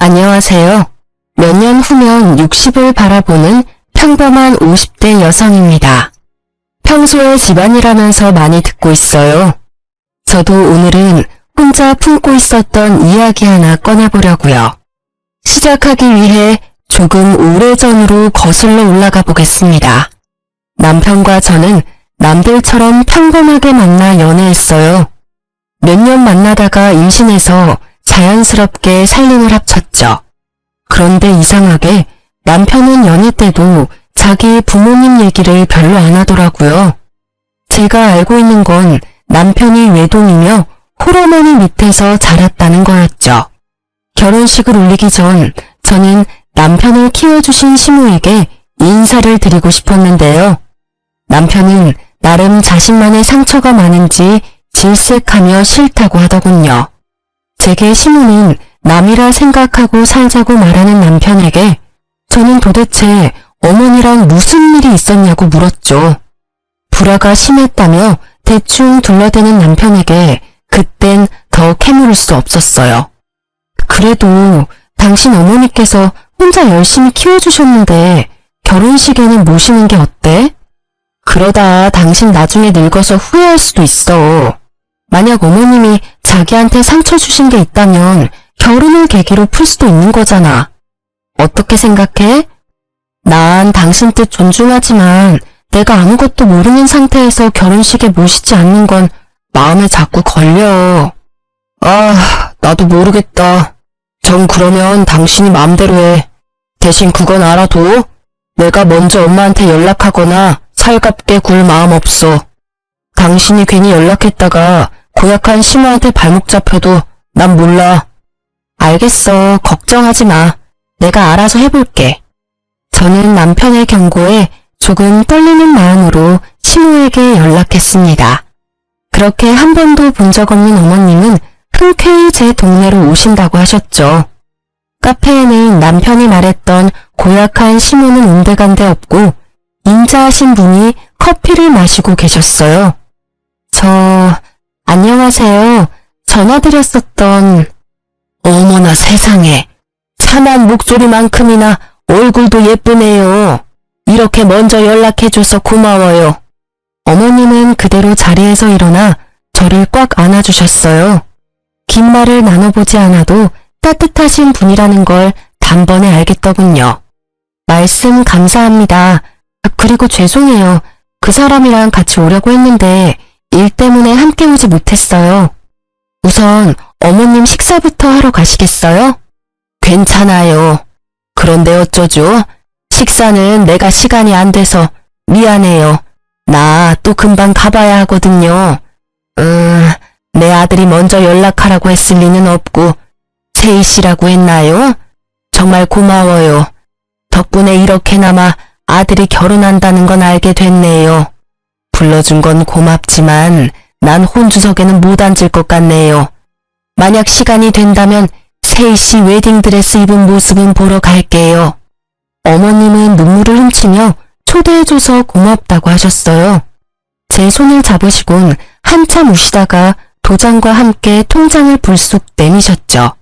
안녕하세요. 몇 년 후면 60을 바라보는 평범한 50대 여성입니다. 평소에 집안일하면서 많이 듣고 있어요. 저도 오늘은 혼자 품고 있었던 이야기 하나 꺼내보려고요. 시작하기 위해 조금 오래전으로 거슬러 올라가 보겠습니다. 남편과 저는 남들처럼 평범하게 만나 연애했어요. 몇 년 만나다가 임신해서 자연스럽게 살림을 합쳤죠. 그런데 이상하게 남편은 연애 때도 자기 부모님 얘기를 별로 안 하더라고요. 제가 알고 있는 건 남편이 외동이며 홀어머니 밑에서 자랐다는 거였죠. 결혼식을 올리기 전 저는 남편을 키워주신 시모에게 인사를 드리고 싶었는데요. 남편은 나름 자신만의 상처가 많은지 질색하며 싫다고 하더군요. 제게 시모는 남이라 생각하고 살자고 말하는 남편에게 저는 도대체 어머니랑 무슨 일이 있었냐고 물었죠. 불화가 심했다며 대충 둘러대는 남편에게 그땐 더 캐물을 수 없었어요. 그래도 당신 어머니께서 혼자 열심히 키워주셨는데 결혼식에는 모시는 게 어때? 그러다 당신 나중에 늙어서 후회할 수도 있어. 만약 어머님이 자기한테 상처 주신 게 있다면 결혼을 계기로 풀 수도 있는 거잖아. 어떻게 생각해? 난 당신 뜻 존중하지만 내가 아무것도 모르는 상태에서 결혼식에 모시지 않는 건 마음에 자꾸 걸려. 나도 모르겠다. 전 그러면 당신이 마음대로 해. 대신 그건 알아도 내가 먼저 엄마한테 연락하거나 살갑게 굴 마음 없어. 당신이 괜히 연락했다가 고약한 시모한테 발목 잡혀도 난 몰라. 알겠어. 걱정하지 마. 내가 알아서 해볼게. 저는 남편의 경고에 조금 떨리는 마음으로 시모에게 연락했습니다. 그렇게 한 번도 본 적 없는 어머님은 흔쾌히 제 동네로 오신다고 하셨죠. 카페에는 남편이 말했던 고약한 시모는 온데간데 없고 인자하신 분이 커피를 마시고 계셨어요. 안녕하세요. 전화드렸었던... 어머나 세상에. 참한 목소리만큼이나 얼굴도 예쁘네요. 이렇게 먼저 연락해줘서 고마워요. 어머님은 그대로 자리에서 일어나 저를 꽉 안아주셨어요. 긴 말을 나눠보지 않아도 따뜻하신 분이라는 걸 단번에 알겠더군요. 말씀 감사합니다. 그리고 죄송해요. 그 사람이랑 같이 오려고 했는데 일 때문에 함께 오지 못했어요. 우선 어머님 식사부터 하러 가시겠어요? 괜찮아요. 그런데 어쩌죠? 식사는 내가 시간이 안 돼서 미안해요. 나 또 금방 가봐야 하거든요. 내 아들이 먼저 연락하라고 했을 리는 없고 세희 씨라고 했나요? 정말 고마워요. 덕분에 이렇게나마 아들이 결혼한다는 건 알게 됐네요. 불러준 건 고맙지만 난 혼주석에는 못 앉을 것 같네요. 만약 시간이 된다면 세희 씨 웨딩드레스 입은 모습은 보러 갈게요. 어머님은 눈물을 훔치며 초대해줘서 고맙다고 하셨어요. 제 손을 잡으시곤 한참 우시다가 도장과 함께 통장을 불쑥 내미셨죠.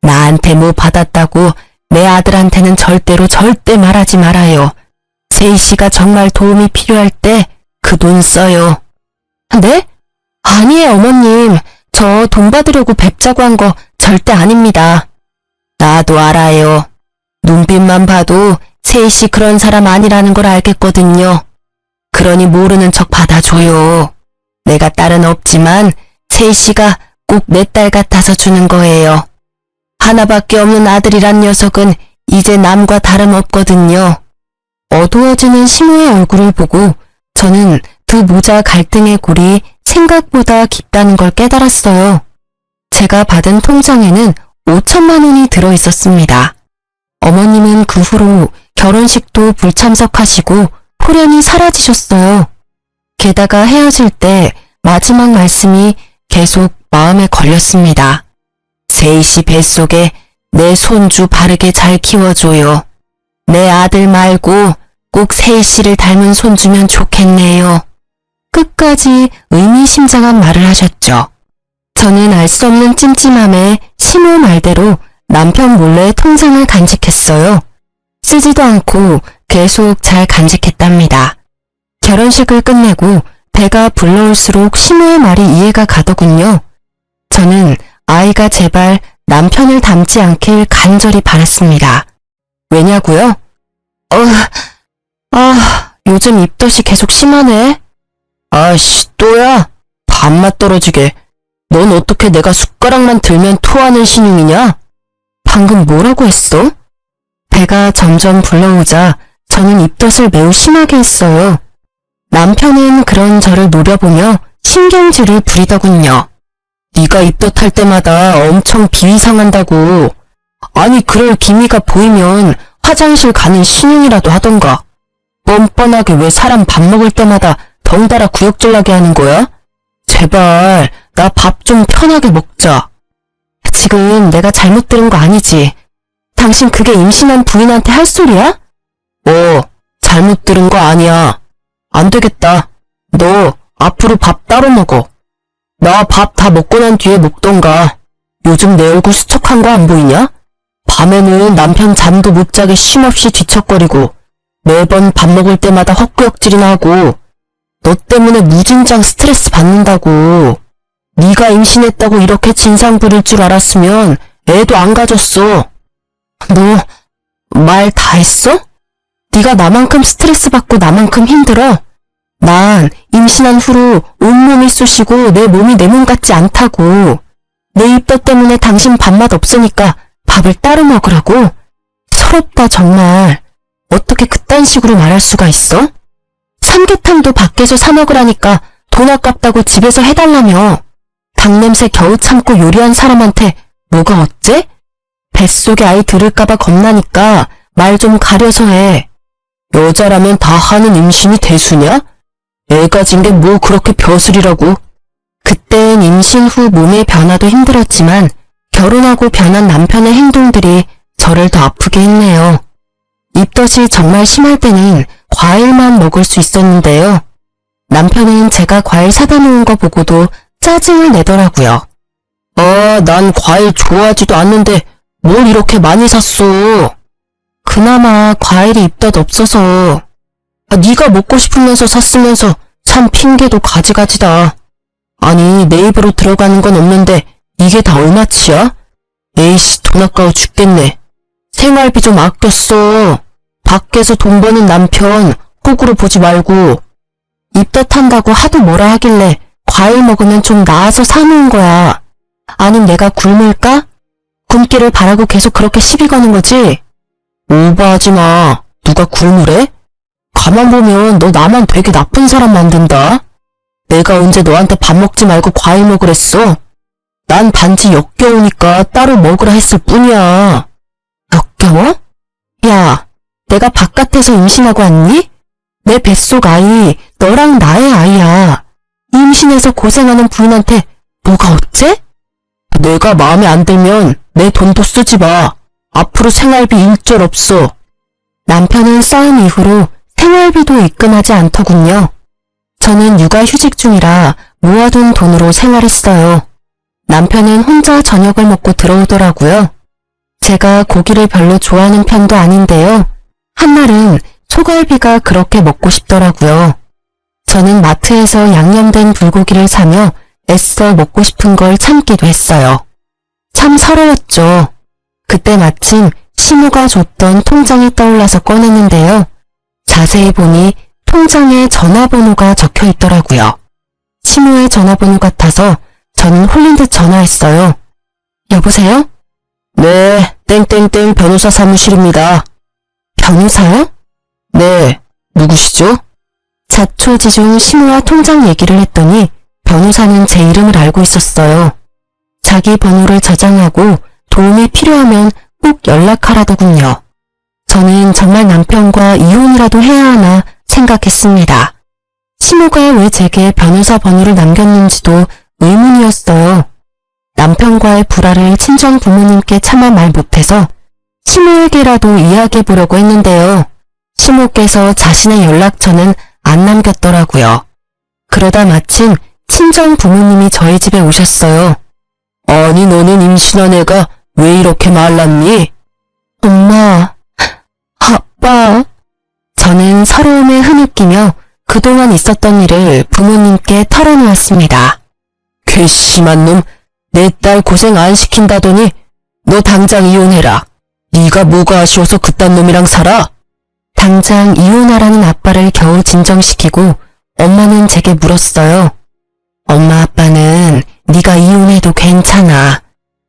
나한테 뭐 받았다고 내 아들한테는 절대 말하지 말아요. 세희 씨가 정말 도움이 필요할 때 그 돈 써요. 네? 아니에요 어머님. 저 돈 받으려고 뵙자고 한 거 절대 아닙니다. 나도 알아요. 눈빛만 봐도 세희 씨 그런 사람 아니라는 걸 알겠거든요. 그러니 모르는 척 받아줘요. 내가 딸은 없지만 세희 씨가 꼭 내 딸 같아서 주는 거예요. 하나밖에 없는 아들이란 녀석은 이제 남과 다름없거든요. 어두워지는 시모의 얼굴을 보고 저는 두 모자 갈등의 골이 생각보다 깊다는 걸 깨달았어요. 제가 받은 통장에는 5천만 원이 들어있었습니다. 어머님은 그 후로 결혼식도 불참석하시고 호련히 사라지셨어요. 게다가 헤어질 때 마지막 말씀이 계속 마음에 걸렸습니다. 세희 씨 뱃속에 내 손주 바르게 잘 키워줘요. 내 아들 말고 꼭 세희 씨를 닮은 손주면 좋겠네요. 끝까지 의미심장한 말을 하셨죠. 저는 알 수 없는 찜찜함에 시모 말대로 남편 몰래 통장을 간직했어요. 쓰지도 않고 계속 잘 간직했답니다. 결혼식을 끝내고 배가 불러올수록 시모의 말이 이해가 가더군요. 저는 아이가 제발 남편을 닮지 않길 간절히 바랐습니다. 왜냐고요? 요즘 입덧이 계속 심하네. 아씨, 또야? 밥맛 떨어지게. 넌 어떻게 내가 숟가락만 들면 토하는 신용이냐? 방금 뭐라고 했어? 배가 점점 불러오자 저는 입덧을 매우 심하게 했어요. 남편은 그런 저를 노려보며 신경질을 부리더군요. 네가 입덧할 때마다 엄청 비위상한다고. 아니 그럴 기미가 보이면 화장실 가는 신용이라도 하던가. 뻔뻔하게 왜 사람 밥 먹을 때마다 덩달아 구역질나게 하는 거야? 제발 나 밥 좀 편하게 먹자. 지금 내가 잘못 들은 거 아니지? 당신 그게 임신한 부인한테 할 소리야? 잘못 들은 거 아니야. 안 되겠다. 너 앞으로 밥 따로 먹어. 나 밥 다 먹고 난 뒤에 먹던가. 요즘 내 얼굴 수척한 거 안 보이냐? 밤에는 남편 잠도 못 자게 쉼없이 뒤척거리고 매번 밥 먹을 때마다 헛구역질이나 하고 너 때문에 무진장 스트레스 받는다고. 네가 임신했다고 이렇게 진상 부릴 줄 알았으면 애도 안 가졌어. 너 말 다 했어? 네가 나만큼 스트레스 받고 나만큼 힘들어? 난 임신한 후로 온몸이 쑤시고 내 몸이 내 몸 같지 않다고. 내 입덧 때문에 당신 밥맛 없으니까 밥을 따로 먹으라고? 서럽다 정말. 어떻게 그딴 식으로 말할 수가 있어? 삼계탕도 밖에서 사 먹으라니까 돈 아깝다고 집에서 해달라며. 닭냄새 겨우 참고 요리한 사람한테 뭐가 어째? 뱃속에 아이 들을까봐 겁나니까 말 좀 가려서 해. 여자라면 다 하는 임신이 대수냐? 애 가진 게 뭐 그렇게 벼슬이라고. 그땐 임신 후 몸의 변화도 힘들었지만 결혼하고 변한 남편의 행동들이 저를 더 아프게 했네요. 입덧이 정말 심할 때는 과일만 먹을 수 있었는데요. 남편은 제가 과일 사다 놓은 거 보고도 짜증을 내더라고요. 난 과일 좋아하지도 않는데 뭘 이렇게 많이 샀어. 그나마 과일이 입덧 없어서. 네가 먹고 싶으면서 샀으면서 참 핑계도 가지가지다. 아니 내 입으로 들어가는 건 없는데 이게 다 얼마치야? 에이씨 돈 아까워 죽겠네. 생활비 좀 아껴 써. 밖에서 돈 버는 남편 호구로 보지 말고. 입덧한다고 하도 뭐라 하길래 과일 먹으면 좀 나아서 사놓은 거야. 아님 내가 굶을까? 굶기를 바라고 계속 그렇게 시비 거는 거지? 오버하지 마. 누가 굶으래? 가만 보면 너 나만 되게 나쁜 사람 만든다. 내가 언제 너한테 밥 먹지 말고 과일 먹으랬어? 난 단지 역겨우니까 따로 먹으라 했을 뿐이야. 역겨워? 야, 내가 바깥에서 임신하고 왔니? 내 뱃속 아이 너랑 나의 아이야. 임신해서 고생하는 부인한테 뭐가 어째? 내가 마음에 안 들면 내 돈도 쓰지 마. 앞으로 생활비 일절 없어. 남편은 싸움 이후로 생활비도 입금하지 않더군요. 저는 육아휴직 중이라 모아둔 돈으로 생활했어요. 남편은 혼자 저녁을 먹고 들어오더라고요. 제가 고기를 별로 좋아하는 편도 아닌데요. 한날은 소갈비가 그렇게 먹고 싶더라고요. 저는 마트에서 양념된 불고기를 사며 애써 먹고 싶은 걸 참기도 했어요. 참 서러웠죠. 그때 마침 시모가 줬던 통장이 떠올라서 꺼냈는데요. 자세히 보니 통장에 전화번호가 적혀 있더라고요. 시모의 전화번호 같아서 저는 홀린 듯 전화했어요. 여보세요? 네, 땡땡땡 변호사 사무실입니다. 변호사요? 네, 누구시죠? 자초지종 시모와 통장 얘기를 했더니 변호사는 제 이름을 알고 있었어요. 자기 번호를 저장하고 도움이 필요하면 꼭 연락하라더군요. 저는 정말 남편과 이혼이라도 해야 하나 생각했습니다. 시모가 왜 제게 변호사 번호를 남겼는지도 의문이었어요. 남편과의 불화를 친정 부모님께 차마 말 못해서 시모에게라도 이야기해보려고 했는데요. 시모께서 자신의 연락처는 안 남겼더라고요. 그러다 마침 친정 부모님이 저희 집에 오셨어요. 아니 너는 임신한 애가 왜 이렇게 말랐니? 엄마, 아빠. 저는 서러움에 흐느끼며 그동안 있었던 일을 부모님께 털어놓았습니다. 괘씸한 놈, 내 딸 고생 안 시킨다더니 너 당장 이혼해라. 네가 뭐가 아쉬워서 그딴 놈이랑 살아? 당장 이혼하라는 아빠를 겨우 진정시키고 엄마는 제게 물었어요. 엄마 아빠는 네가 이혼해도 괜찮아.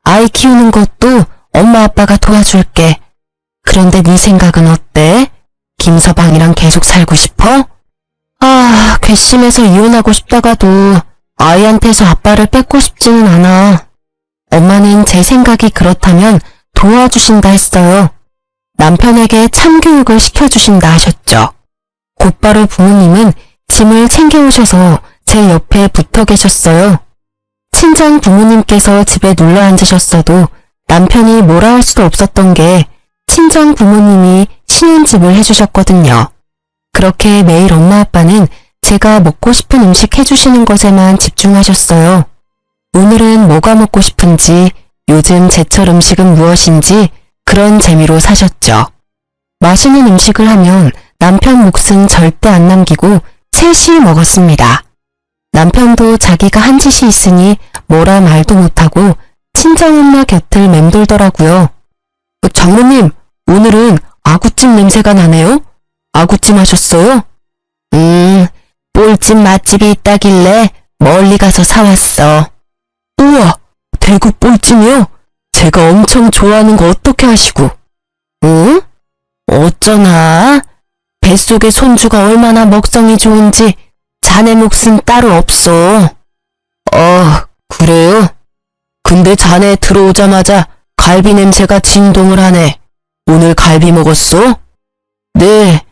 아이 키우는 것도 엄마 아빠가 도와줄게. 그런데 네 생각은 어때? 김서방이랑 계속 살고 싶어? 아, 괘씸해서 이혼하고 싶다가도 아이한테서 아빠를 뺏고 싶지는 않아. 엄마는 제 생각이 그렇다면 도와주신다 했어요. 남편에게 참교육을 시켜주신다 하셨죠. 곧바로 부모님은 짐을 챙겨오셔서 제 옆에 붙어 계셨어요. 친정 부모님께서 집에 눌러 앉으셨어도 남편이 뭐라 할 수도 없었던 게 친정 부모님이 신혼집을 해주셨거든요. 그렇게 매일 엄마 아빠는 제가 먹고 싶은 음식 해주시는 것에만 집중하셨어요. 오늘은 뭐가 먹고 싶은지, 요즘 제철 음식은 무엇인지 그런 재미로 사셨죠. 맛있는 음식을 하면 남편 몫은 절대 안 남기고 셋이 먹었습니다. 남편도 자기가 한 짓이 있으니 뭐라 말도 못하고 친정엄마 곁을 맴돌더라고요. 장모님, 오늘은 아구찜 냄새가 나네요? 아구찜 하셨어요? 볼찜 맛집이 있다길래 멀리 가서 사왔어. 우와, 대구 볼찜이요? 제가 엄청 좋아하는 거 어떻게 하시고? 응? 어쩌나? 뱃속의 손주가 얼마나 먹성이 좋은지 자네 몫은 따로 없어. 그래요? 근데 자네 들어오자마자 갈비 냄새가 진동을 하네. 오늘 갈비 먹었어? 네,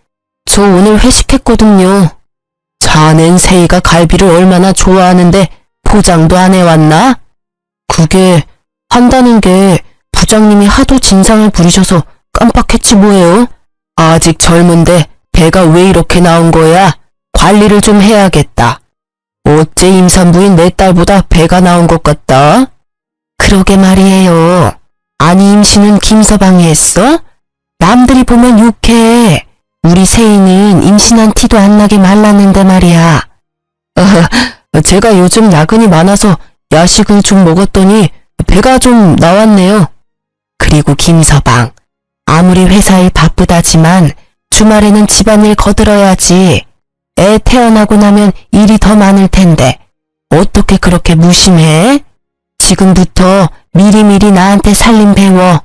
저 오늘 회식했거든요. 자넨 세이가 갈비를 얼마나 좋아하는데 포장도 안 해왔나? 그게 한다는 게 부장님이 하도 진상을 부리셔서 깜빡했지 뭐예요? 아직 젊은데 배가 왜 이렇게 나온 거야? 관리를 좀 해야겠다. 어째 임산부인 내 딸보다 배가 나온 것 같다? 그러게 말이에요. 아니 임신은 김서방이 했어? 남들이 보면 욕해. 우리 세이는 임신한 티도 안 나게 말랐는데 말이야. 제가 요즘 야근이 많아서 야식을 좀 먹었더니 배가 좀 나왔네요. 그리고 김서방, 아무리 회사일 바쁘다지만 주말에는 집안일 거들어야지. 애 태어나고 나면 일이 더 많을 텐데 어떻게 그렇게 무심해? 지금부터 미리미리 나한테 살림 배워.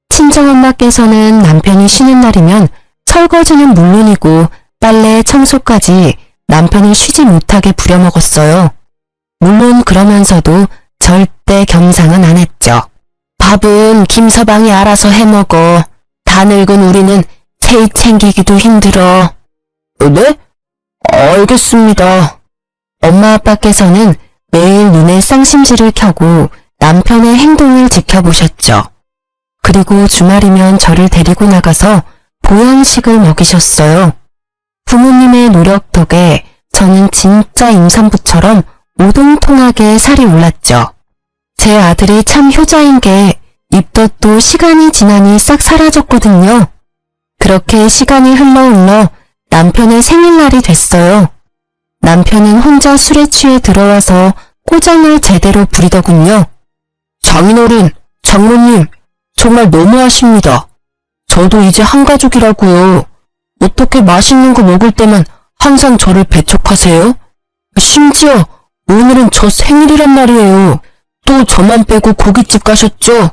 친정엄마께서는 남편이 쉬는 날이면 설거지는 물론이고 빨래, 청소까지 남편을 쉬지 못하게 부려먹었어요. 물론 그러면서도 절대 겸상은 안 했죠. 밥은 김서방이 알아서 해먹어. 다 늙은 우리는 세이 챙기기도 힘들어. 네? 알겠습니다. 엄마 아빠께서는 매일 눈에 쌍심지를 켜고 남편의 행동을 지켜보셨죠. 그리고 주말이면 저를 데리고 나가서 보양식을 먹이셨어요. 부모님의 노력 덕에 저는 진짜 임산부처럼 오동통하게 살이 올랐죠. 제 아들이 참 효자인 게 입덧도 시간이 지나니 싹 사라졌거든요. 그렇게 시간이 흘러 남편의 생일날이 됐어요. 남편은 혼자 술에 취해 들어와서 꼬장을 제대로 부리더군요. 장인어른, 장모님, 정말 너무하십니다. 저도 이제 한가족이라고요. 어떻게 맛있는 거 먹을 때만 항상 저를 배척하세요? 심지어 오늘은 저 생일이란 말이에요. 또 저만 빼고 고깃집 가셨죠?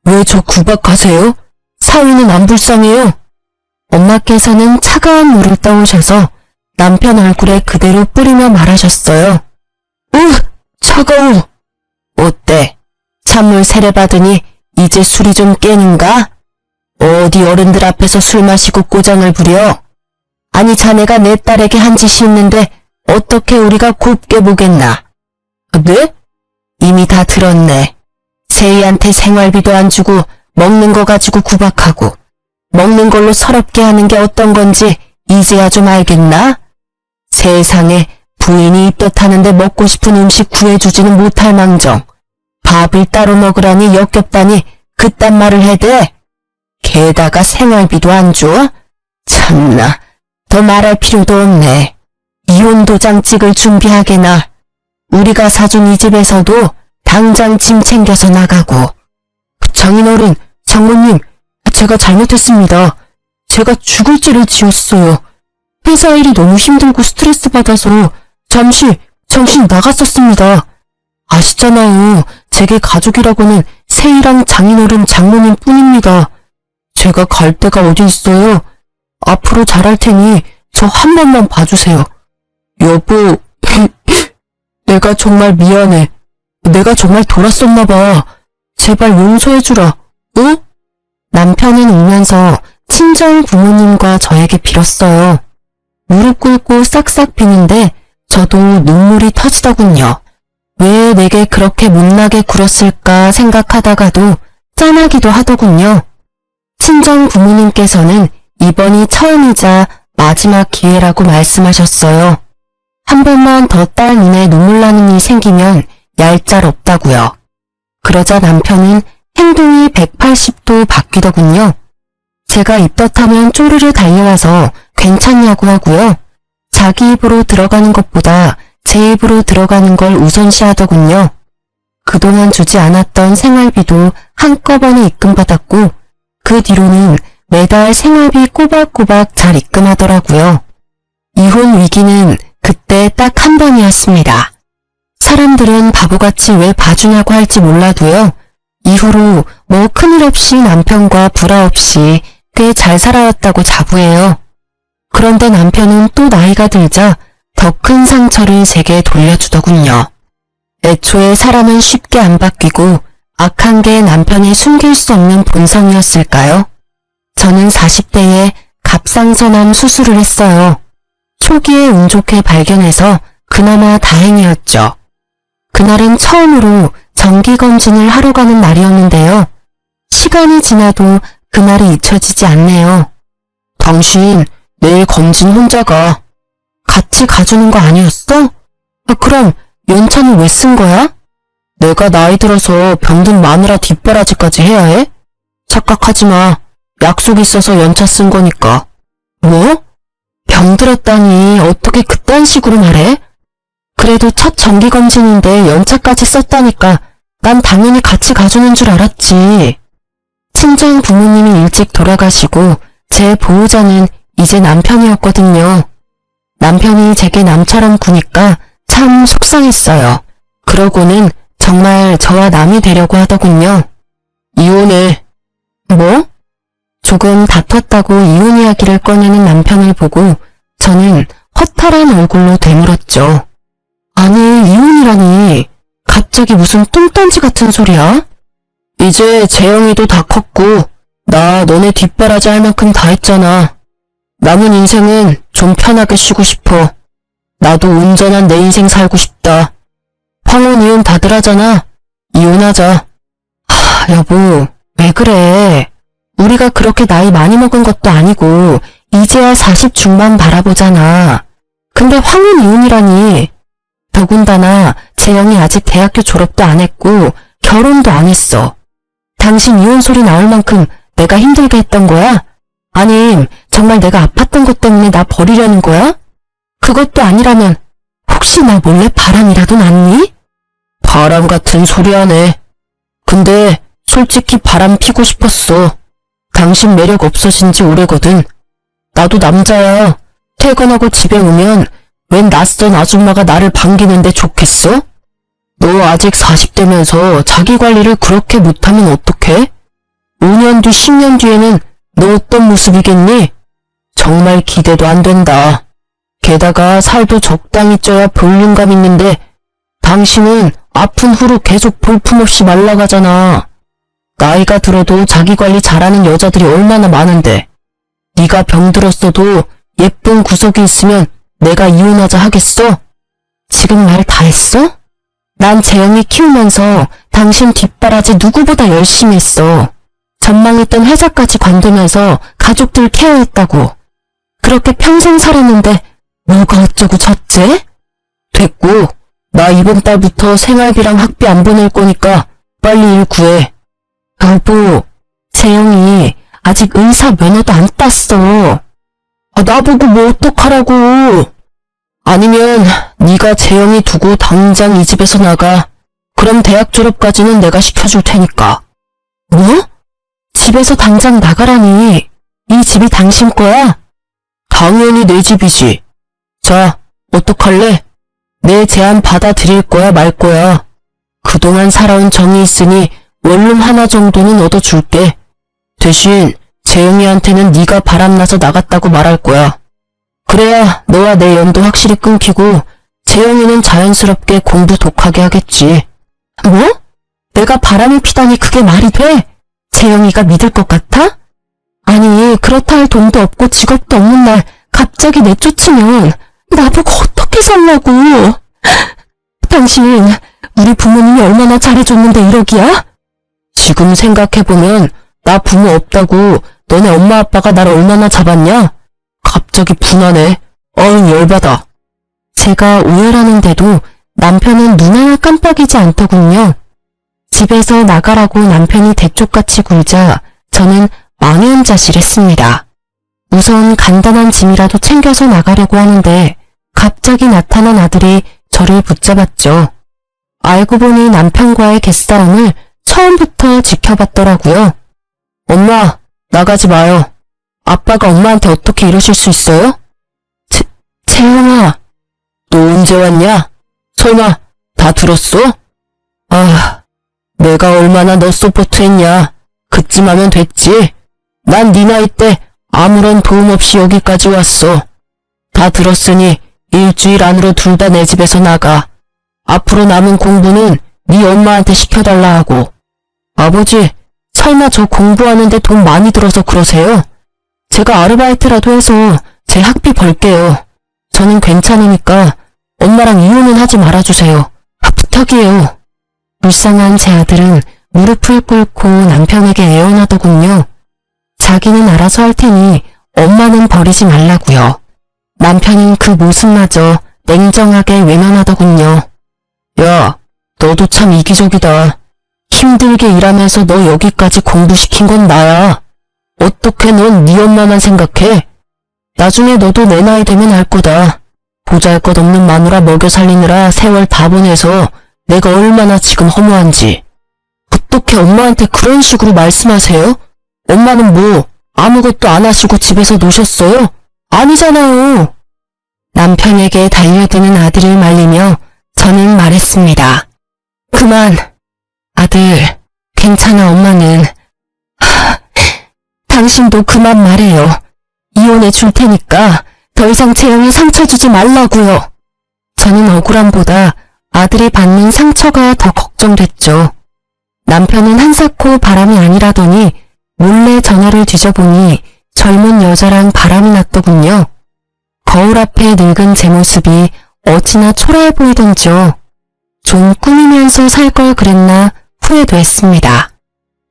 왜 저 구박하세요? 사위는 안 불쌍해요? 엄마께서는 차가운 물을 떠오셔서 남편 얼굴에 그대로 뿌리며 말하셨어요. 차가워. 어때? 찬물 세례받으니 이제 술이 좀 깨는가? 어디 어른들 앞에서 술 마시고 꼬장을 부려? 아니 자네가 내 딸에게 한 짓이 있는데 어떻게 우리가 곱게 보겠나? 네? 이미 다 들었네. 세희한테 생활비도 안 주고 먹는 거 가지고 구박하고 먹는 걸로 서럽게 하는 게 어떤 건지 이제야 좀 알겠나? 세상에 부인이 입덧하는데 먹고 싶은 음식 구해주지는 못할 망정 밥을 따로 먹으라니 역겹다니 그딴 말을 해대? 게다가 생활비도 안 줘? 참나, 더 말할 필요도 없네. 이혼 도장 찍을 준비하게나. 우리가 사준 이 집에서도 당장 짐 챙겨서 나가고. 장인어른, 장모님, 제가 잘못했습니다. 제가 죽을 죄를 지었어요. 회사 일이 너무 힘들고 스트레스 받아서 잠시 정신 나갔었습니다. 아시잖아요. 제게 가족이라고는 세희랑 장인어른, 장모님 뿐입니다. 제가 갈 데가 어디 있어요. 앞으로 잘할 테니 저 한 번만 봐주세요. 여보, 내가 정말 미안해. 내가 정말 돌았었나 봐. 제발 용서해주라. 응? 남편은 울면서 친정 부모님과 저에게 빌었어요. 무릎 꿇고 싹싹 비는데 저도 눈물이 터지더군요. 왜 내게 그렇게 못나게 굴었을까 생각하다가도 짠하기도 하더군요. 친정 부모님께서는 이번이 처음이자 마지막 기회라고 말씀하셨어요. 한 번만 더 딸 눈에 눈물 나는 일이 생기면 얄짤없다고요. 그러자 남편은 행동이 180도 바뀌더군요. 제가 입덧하면 쪼르르 달려와서 괜찮냐고 하고요. 자기 입으로 들어가는 것보다 제 입으로 들어가는 걸 우선시하더군요. 그동안 주지 않았던 생활비도 한꺼번에 입금받았고 그 뒤로는 매달 생활비 꼬박꼬박 잘 입금하더라고요. 이혼 위기는 그때 딱 한 번이었습니다. 사람들은 바보같이 왜 봐주냐고 할지 몰라도요. 이후로 뭐 큰일 없이 남편과 불화 없이 꽤 잘 살아왔다고 자부해요. 그런데 남편은 또 나이가 들자 더 큰 상처를 제게 돌려주더군요. 애초에 사람은 쉽게 안 바뀌고 악한 게 남편이 숨길 수 없는 본성이었을까요? 저는 40대에 갑상선암 수술을 했어요. 초기에 운 좋게 발견해서 그나마 다행이었죠. 그날은 처음으로 정기검진을 하러 가는 날이었는데요. 시간이 지나도 그날이 잊혀지지 않네요. 당신 내일 검진 혼자 가. 같이 가주는 거 아니었어? 그럼 연차는 왜 쓴 거야? 내가 나이 들어서 병든 마누라 뒷바라지까지 해야 해? 착각하지 마. 약속 있어서 연차 쓴 거니까. 뭐? 병들었다니 어떻게 그딴 식으로 말해? 그래도 첫 정기검진인데 연차까지 썼다니까 난 당연히 같이 가주는 줄 알았지. 친정 부모님이 일찍 돌아가시고 제 보호자는 이제 남편이었거든요. 남편이 제게 남처럼 구니까 참 속상했어요. 그러고는 정말 저와 남이 되려고 하더군요. 이혼해. 뭐? 조금 다퉜다고 이혼 이야기를 꺼내는 남편을 보고 저는 허탈한 얼굴로 되물었죠. 아니, 이혼이라니. 갑자기 무슨 뚱딴지 같은 소리야? 이제 재영이도 다 컸고 나 너네 뒷바라지 할 만큼 다 했잖아. 남은 인생은 좀 편하게 쉬고 싶어. 나도 온전한 내 인생 살고 싶다. 황혼 이혼 다들 하잖아. 이혼하자. 여보, 왜 그래? 우리가 그렇게 나이 많이 먹은 것도 아니고 이제야 40 중반 바라보잖아. 근데 황혼 이혼이라니. 더군다나 재영이 아직 대학교 졸업도 안 했고 결혼도 안 했어. 당신 이혼 소리 나올 만큼 내가 힘들게 했던 거야? 아님 정말 내가 아팠던 것 때문에 나 버리려는 거야? 그것도 아니라면 혹시 나 몰래 바람이라도 났니? 바람 같은 소리 하네. 근데 솔직히 바람 피고 싶었어. 당신 매력 없어진 지 오래거든. 나도 남자야. 퇴근하고 집에 오면 웬 낯선 아줌마가 나를 반기는데 좋겠어? 너 아직 40대면서 자기 관리를 그렇게 못하면 어떡해? 5년 뒤 10년 뒤에는 너 어떤 모습이겠니? 정말 기대도 안 된다. 게다가 살도 적당히 쪄야 볼륨감 있는데 당신은 아픈 후로 계속 볼품없이 말라가잖아. 나이가 들어도 자기 관리 잘하는 여자들이 얼마나 많은데 네가 병들었어도 예쁜 구석이 있으면 내가 이혼하자 하겠어? 지금 말 다 했어? 난 재영이 키우면서 당신 뒷바라지 누구보다 열심히 했어. 전망했던 회사까지 관두면서 가족들 케어했다고. 그렇게 평생 살았는데 뭐가 어쩌고 저째? 됐고, 나 이번 달부터 생활비랑 학비 안 보낼 거니까 빨리 일 구해. 여보, 재영이 아직 의사 면허도 안 땄어. 나보고 뭐 어떡하라고. 아니면 네가 재영이 두고 당장 이 집에서 나가. 그럼 대학 졸업까지는 내가 시켜줄 테니까. 뭐? 집에서 당장 나가라니. 이 집이 당신 거야? 당연히 내 집이지. 자, 어떡할래? 내 제안 받아들일 거야 말 거야. 그동안 살아온 정이 있으니 원룸 하나 정도는 얻어줄게. 대신 재영이한테는 네가 바람나서 나갔다고 말할 거야. 그래야 너와 내 연도 확실히 끊기고 재영이는 자연스럽게 공부 독하게 하겠지. 뭐? 내가 바람을 피다니 그게 말이 돼? 재영이가 믿을 것 같아? 아니, 그렇다 할 돈도 없고 직업도 없는 날 갑자기 내쫓으면 나보고 어떻게 살라고. 당신 우리 부모님이 얼마나 잘해줬는데 이러기야? 지금 생각해보면 나 부모 없다고 너네 엄마 아빠가 날 얼마나 잡았냐? 갑자기 분하네. 어우, 열받아. 제가 오열하는데도 남편은 눈 하나 깜빡이지 않더군요. 집에서 나가라고 남편이 대쪽같이 굴자 저는 망연자실했습니다. 우선 간단한 짐이라도 챙겨서 나가려고 하는데 갑자기 나타난 아들이 저를 붙잡았죠. 알고 보니 남편과의 개싸움을 처음부터 지켜봤더라고요. 엄마, 나가지 마요. 아빠가 엄마한테 어떻게 이러실 수 있어요? 재영아, 너 언제 왔냐? 설마 다 들었어? 아, 내가 얼마나 너 서포트했냐. 그쯤 하면 됐지. 난 네 나이 때 아무런 도움 없이 여기까지 왔어. 다 들었으니 일주일 안으로 둘 다 내 집에서 나가. 앞으로 남은 공부는 네 엄마한테 시켜달라 하고. 아버지, 설마 저 공부하는데 돈 많이 들어서 그러세요? 제가 아르바이트라도 해서 제 학비 벌게요. 저는 괜찮으니까 엄마랑 이혼은 하지 말아주세요. 부탁이에요. 불쌍한 제 아들은 무릎을 꿇고 남편에게 애원하더군요. 자기는 알아서 할 테니 엄마는 버리지 말라고요. 남편은 그 모습마저 냉정하게 외면하더군요. 야, 너도 참 이기적이다. 힘들게 일하면서 너 여기까지 공부시킨 건 나야. 어떻게 넌 네 엄마만 생각해? 나중에 너도 내 나이 되면 알 거다. 보잘것없는 마누라 먹여 살리느라 세월 다 보내서 내가 얼마나 지금 허무한지. 어떻게 엄마한테 그런 식으로 말씀하세요? 엄마는 뭐 아무것도 안 하시고 집에서 노셨어요? 아니잖아요. 남편에게 달려드는 아들을 말리며 저는 말했습니다. 그만. 아들, 괜찮아. 엄마는. 당신도 그만 말해요. 이혼해 줄 테니까 더 이상 재영이 상처 주지 말라고요. 저는 억울함보다 아들이 받는 상처가 더 걱정됐죠. 남편은 한사코 바람이 아니라더니 몰래 전화를 뒤져보니 젊은 여자랑 바람이 났더군요. 거울 앞에 늙은 제 모습이 어찌나 초라해 보이던지요. 좀 꾸미면서 살 걸 그랬나 후회도 했습니다.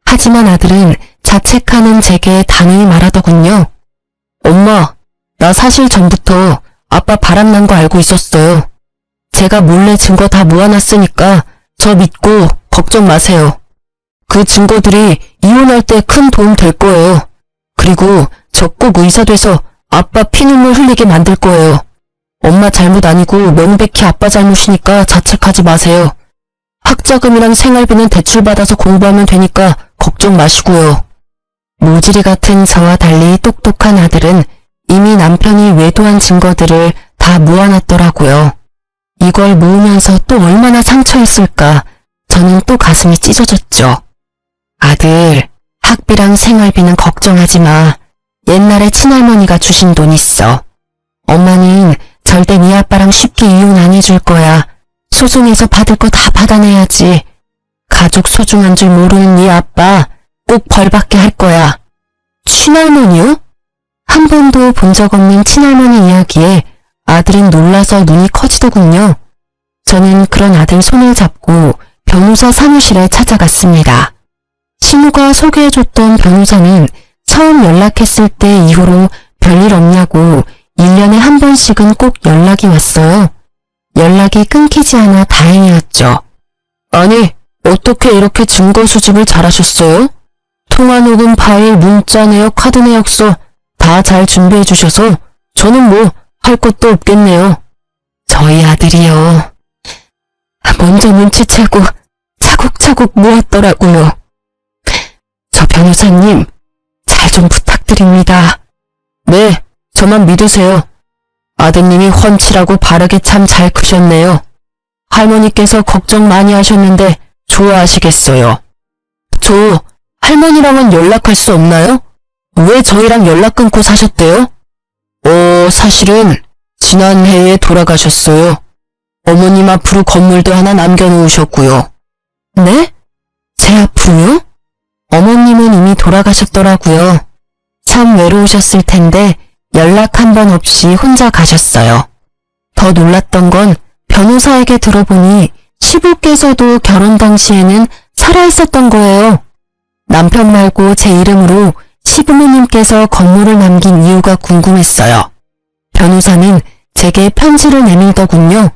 하지만 아들은 자책하는 제게 단호히 말하더군요. 엄마, 나 사실 전부터 아빠 바람난 거 알고 있었어요. 제가 몰래 증거 다 모아놨으니까 저 믿고 걱정 마세요. 그 증거들이 이혼할 때 큰 도움 될 거예요. 그리고 저 꼭 의사 돼서 아빠 피눈물 흘리게 만들 거예요. 엄마 잘못 아니고 명백히 아빠 잘못이니까 자책하지 마세요. 학자금이랑 생활비는 대출받아서 공부하면 되니까 걱정 마시고요. 모질이 같은 저와 달리 똑똑한 아들은 이미 남편이 외도한 증거들을 다 모아놨더라고요. 이걸 모으면서 또 얼마나 상처였을까. 저는 또 가슴이 찢어졌죠. 아들, 학비랑 생활비는 걱정하지 마. 옛날에 친할머니가 주신 돈 있어. 엄마는 절대 네 아빠랑 쉽게 이혼 안 해줄 거야. 소송에서 받을 거 다 받아내야지. 가족 소중한 줄 모르는 네 아빠 꼭 벌받게 할 거야. 친할머니요? 한 번도 본 적 없는 친할머니 이야기에 아들은 놀라서 눈이 커지더군요. 저는 그런 아들 손을 잡고 변호사 사무실에 찾아갔습니다. 신우가 소개해줬던 변호사는 처음 연락했을 때 이후로 별일 없냐고 1년에 한 번씩은 꼭 연락이 왔어요. 연락이 끊기지 않아 다행이었죠. 아니, 어떻게 이렇게 증거 수집을 잘하셨어요? 통화 녹음 파일, 문자 내역, 카드 내역서 다 잘 준비해 주셔서 저는 뭐 할 것도 없겠네요. 저희 아들이요. 먼저 눈치채고 차곡차곡 모았더라고요. 저 변호사님, 잘 좀 부탁드립니다. 네, 저만 믿으세요. 아드님이 훤칠하고 바르게 참 잘 크셨네요. 할머니께서 걱정 많이 하셨는데 좋아하시겠어요. 저 할머니랑은 연락할 수 없나요? 왜 저희랑 연락 끊고 사셨대요? 사실은 지난해에 돌아가셨어요. 어머님 앞으로 건물도 하나 남겨놓으셨고요. 네? 제 앞으로요? 어머님은 이미 돌아가셨더라고요. 참 외로우셨을 텐데 연락 한 번 없이 혼자 가셨어요. 더 놀랐던 건 변호사에게 들어보니 시부께서도 결혼 당시에는 살아있었던 거예요. 남편 말고 제 이름으로 시부모님께서 건물을 남긴 이유가 궁금했어요. 변호사는 제게 편지를 내밀더군요.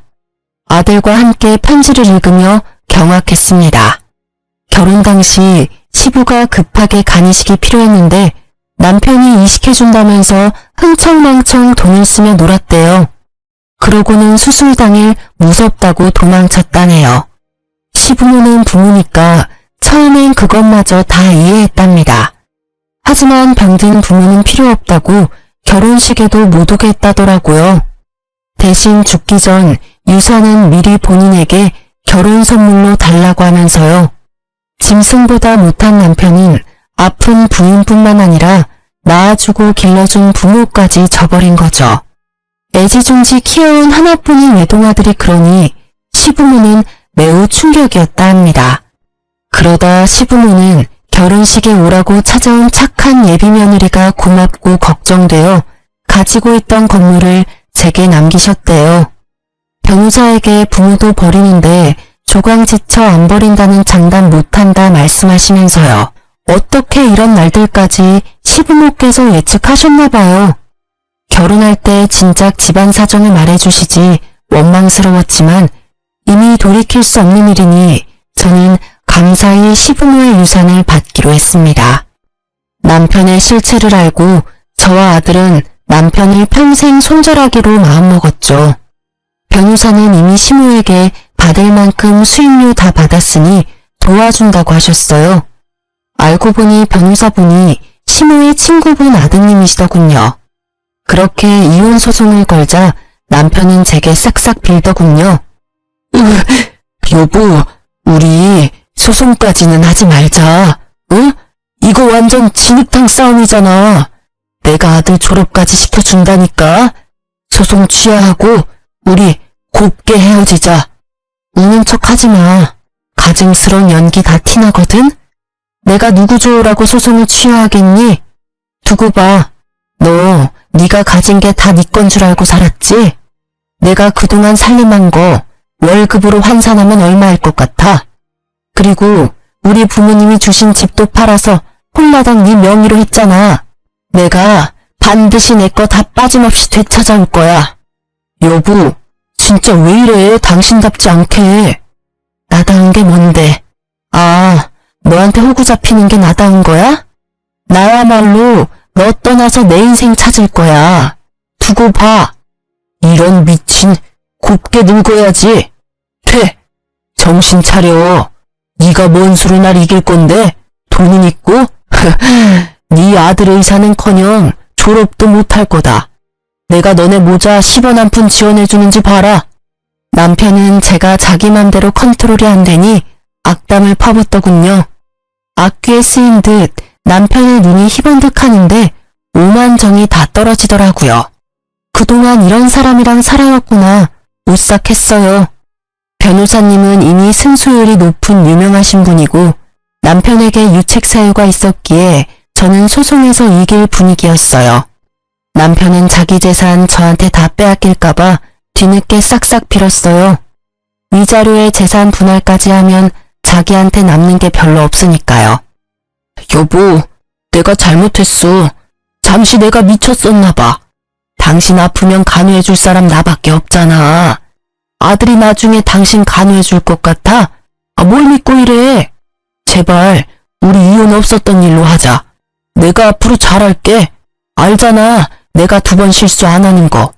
아들과 함께 편지를 읽으며 경악했습니다. 결혼 당시 시부가 급하게 간이식이 필요했는데 남편이 이식해준다면서 흥청망청 돈을 쓰며 놀았대요. 그러고는 수술 당일 무섭다고 도망쳤다네요. 시부모는 부모니까 처음엔 그것마저 다 이해했답니다. 하지만 병든 부모는 필요 없다고 결혼식에도 못 오게 했다더라고요. 대신 죽기 전 유산은 미리 본인에게 결혼 선물로 달라고 하면서요. 짐승보다 못한 남편은 아픈 부인뿐만 아니라 낳아주고 길러준 부모까지 저버린 거죠. 애지중지 키워온 하나뿐인 외동아들이 그러니 시부모는 매우 충격이었다 합니다. 그러다 시부모는 결혼식에 오라고 찾아온 착한 예비며느리가 고맙고 걱정되어 가지고 있던 건물을 제게 남기셨대요. 변호사에게 부모도 버리는데 조강지쳐 안 버린다는 장담 못한다 말씀하시면서요. 어떻게 이런 날들까지 시부모께서 예측하셨나봐요. 결혼할 때 진작 집안 사정을 말해주시지 원망스러웠지만 이미 돌이킬 수 없는 일이니 저는 감사히 시부모의 유산을 받기로 했습니다. 남편의 실체를 알고 저와 아들은 남편을 평생 손절하기로 마음먹었죠. 변호사는 이미 시모에게 받을 만큼 수임료 다 받았으니 도와준다고 하셨어요. 알고 보니 변호사분이 시모의 친구분 아드님이시더군요. 그렇게 이혼 소송을 걸자 남편은 제게 싹싹 빌더군요. 여보, 우리 소송까지는 하지 말자. 응? 이거 완전 진흙탕 싸움이잖아. 내가 아들 졸업까지 시켜준다니까. 소송 취하하고 우리 곱게 헤어지자. 우는 척 하지 마. 가증스러운 연기 다 티나거든. 내가 누구 좋으라고 소송을 취하하겠니? 두고 봐. 너 네가 가진 게 다 네 건 줄 알고 살았지? 내가 그동안 살림한 거 월급으로 환산하면 얼마일 것 같아? 그리고 우리 부모님이 주신 집도 팔아서 홀라당 네 명의로 했잖아. 내가 반드시 내 거 다 빠짐없이 되찾아올 거야. 여보, 진짜 왜 이래? 당신답지 않게. 나다운 게 뭔데? 아, 너한테 호구 잡히는 게 나다운 거야? 나야말로 너 떠나서 내 인생 찾을 거야. 두고 봐. 이런 미친, 곱게 늙어야지. 퇴! 정신 차려. 네가 뭔 수로 날 이길 건데? 돈은 있고? 네 아들 의사는커녕 졸업도 못할 거다. 내가 너네 모자 10원 한 푼 지원해주는지 봐라. 남편은 제가 자기 맘대로 컨트롤이 안 되니 악담을 퍼붓더군요. 악귀에 쓰인 듯 남편의 눈이 희번득하는데 오만정이 다 떨어지더라고요. 그동안 이런 사람이랑 살아왔구나. 오싹했어요. 변호사님은 이미 승소율이 높은 유명하신 분이고 남편에게 유책 사유가 있었기에 저는 소송에서 이길 분위기였어요. 남편은 자기 재산 저한테 다 빼앗길까봐 뒤늦게 싹싹 빌었어요. 위자료에 재산 분할까지 하면 자기한테 남는 게 별로 없으니까요. 여보, 내가 잘못했어. 잠시 내가 미쳤었나 봐. 당신 아프면 간호해줄 사람 나밖에 없잖아. 아들이 나중에 당신 간호해줄 것 같아? 뭘 믿고 이래? 제발 우리 이혼 없었던 일로 하자. 내가 앞으로 잘할게. 알잖아, 내가 2번 실수 안 하는 거.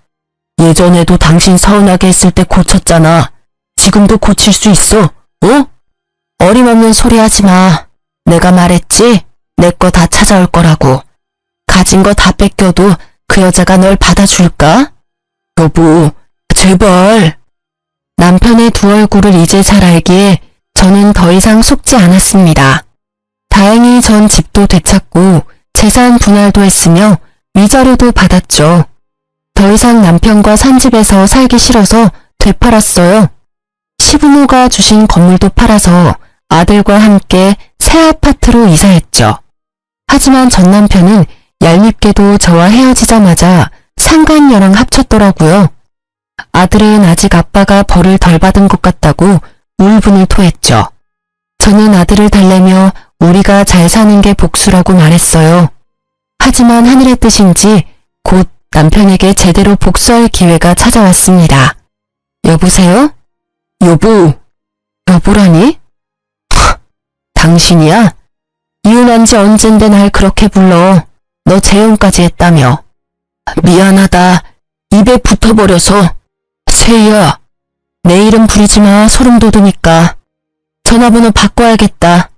예전에도 당신 서운하게 했을 때 고쳤잖아. 지금도 고칠 수 있어, 어? 어림없는 소리 하지 마. 내가 말했지? 내 거 다 찾아올 거라고. 가진 거 다 뺏겨도 그 여자가 널 받아줄까? 여보, 제발. 남편의 두 얼굴을 이제 잘 알기에 저는 더 이상 속지 않았습니다. 다행히 전 집도 되찾고 재산 분할도 했으며 위자료도 받았죠. 더 이상 남편과 산 집에서 살기 싫어서 되팔았어요. 시부모가 주신 건물도 팔아서 아들과 함께 새 아파트로 이사했죠. 하지만 전 남편은 얄밉게도 저와 헤어지자마자 상간녀랑 합쳤더라고요. 아들은 아직 아빠가 벌을 덜 받은 것 같다고 울분을 토했죠. 저는 아들을 달래며 우리가 잘 사는 게 복수라고 말했어요. 하지만 하늘의 뜻인지 곧 남편에게 제대로 복수할 기회가 찾아왔습니다. 여보세요? 여보. 여보라니? 당신이야? 이혼한 지 언젠데 날 그렇게 불러. 너 재혼까지 했다며. 미안하다. 입에 붙어버려서. 세희야. 내 이름 부르지 마. 소름 돋으니까. 전화번호 바꿔야겠다.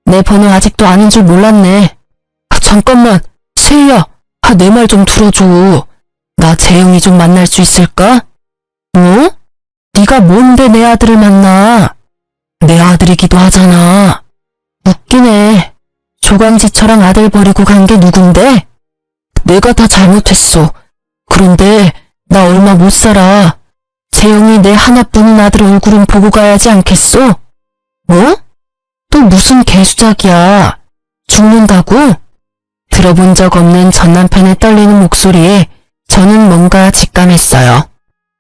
내 번호 아직도 아는 줄 몰랐네. 잠깐만. 세희야. 내 말 좀 들어줘. 나 재영이 좀 만날 수 있을까? 뭐? 네가 뭔데 내 아들을 만나? 내 아들이기도 하잖아. 웃기네. 조강지처럼 아들 버리고 간 게 누군데? 내가 다 잘못했어. 그런데 나 얼마 못 살아. 재영이 내 하나뿐인 아들 얼굴은 보고 가야지 않겠어? 뭐? 또 무슨 개수작이야. 죽는다고? 들어본 적 없는 전 남편의 떨리는 목소리에 저는 뭔가 직감했어요.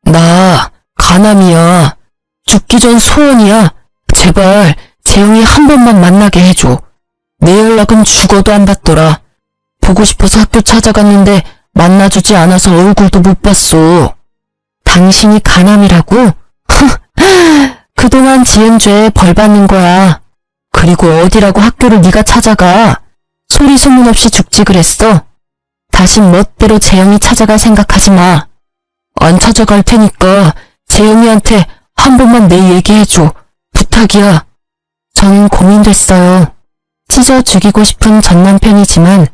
나 가남이야. 죽기 전 소원이야. 제발 재영이 한 번만 만나게 해줘. 내 연락은 죽어도 안 받더라. 보고 싶어서 학교 찾아갔는데 만나주지 않아서 얼굴도 못 봤어. 당신이 가남이라고? 그동안 지은 죄에 벌 받는 거야. 그리고 어디라고 학교를 네가 찾아가. 소리 소문 없이 죽지 그랬어. 다신 멋대로 재영이 찾아갈 생각하지 마. 안 찾아갈 테니까 재영이한테 한 번만 내 얘기해줘. 부탁이야. 저는 고민됐어요. 찢어 죽이고 싶은 전 남편이지만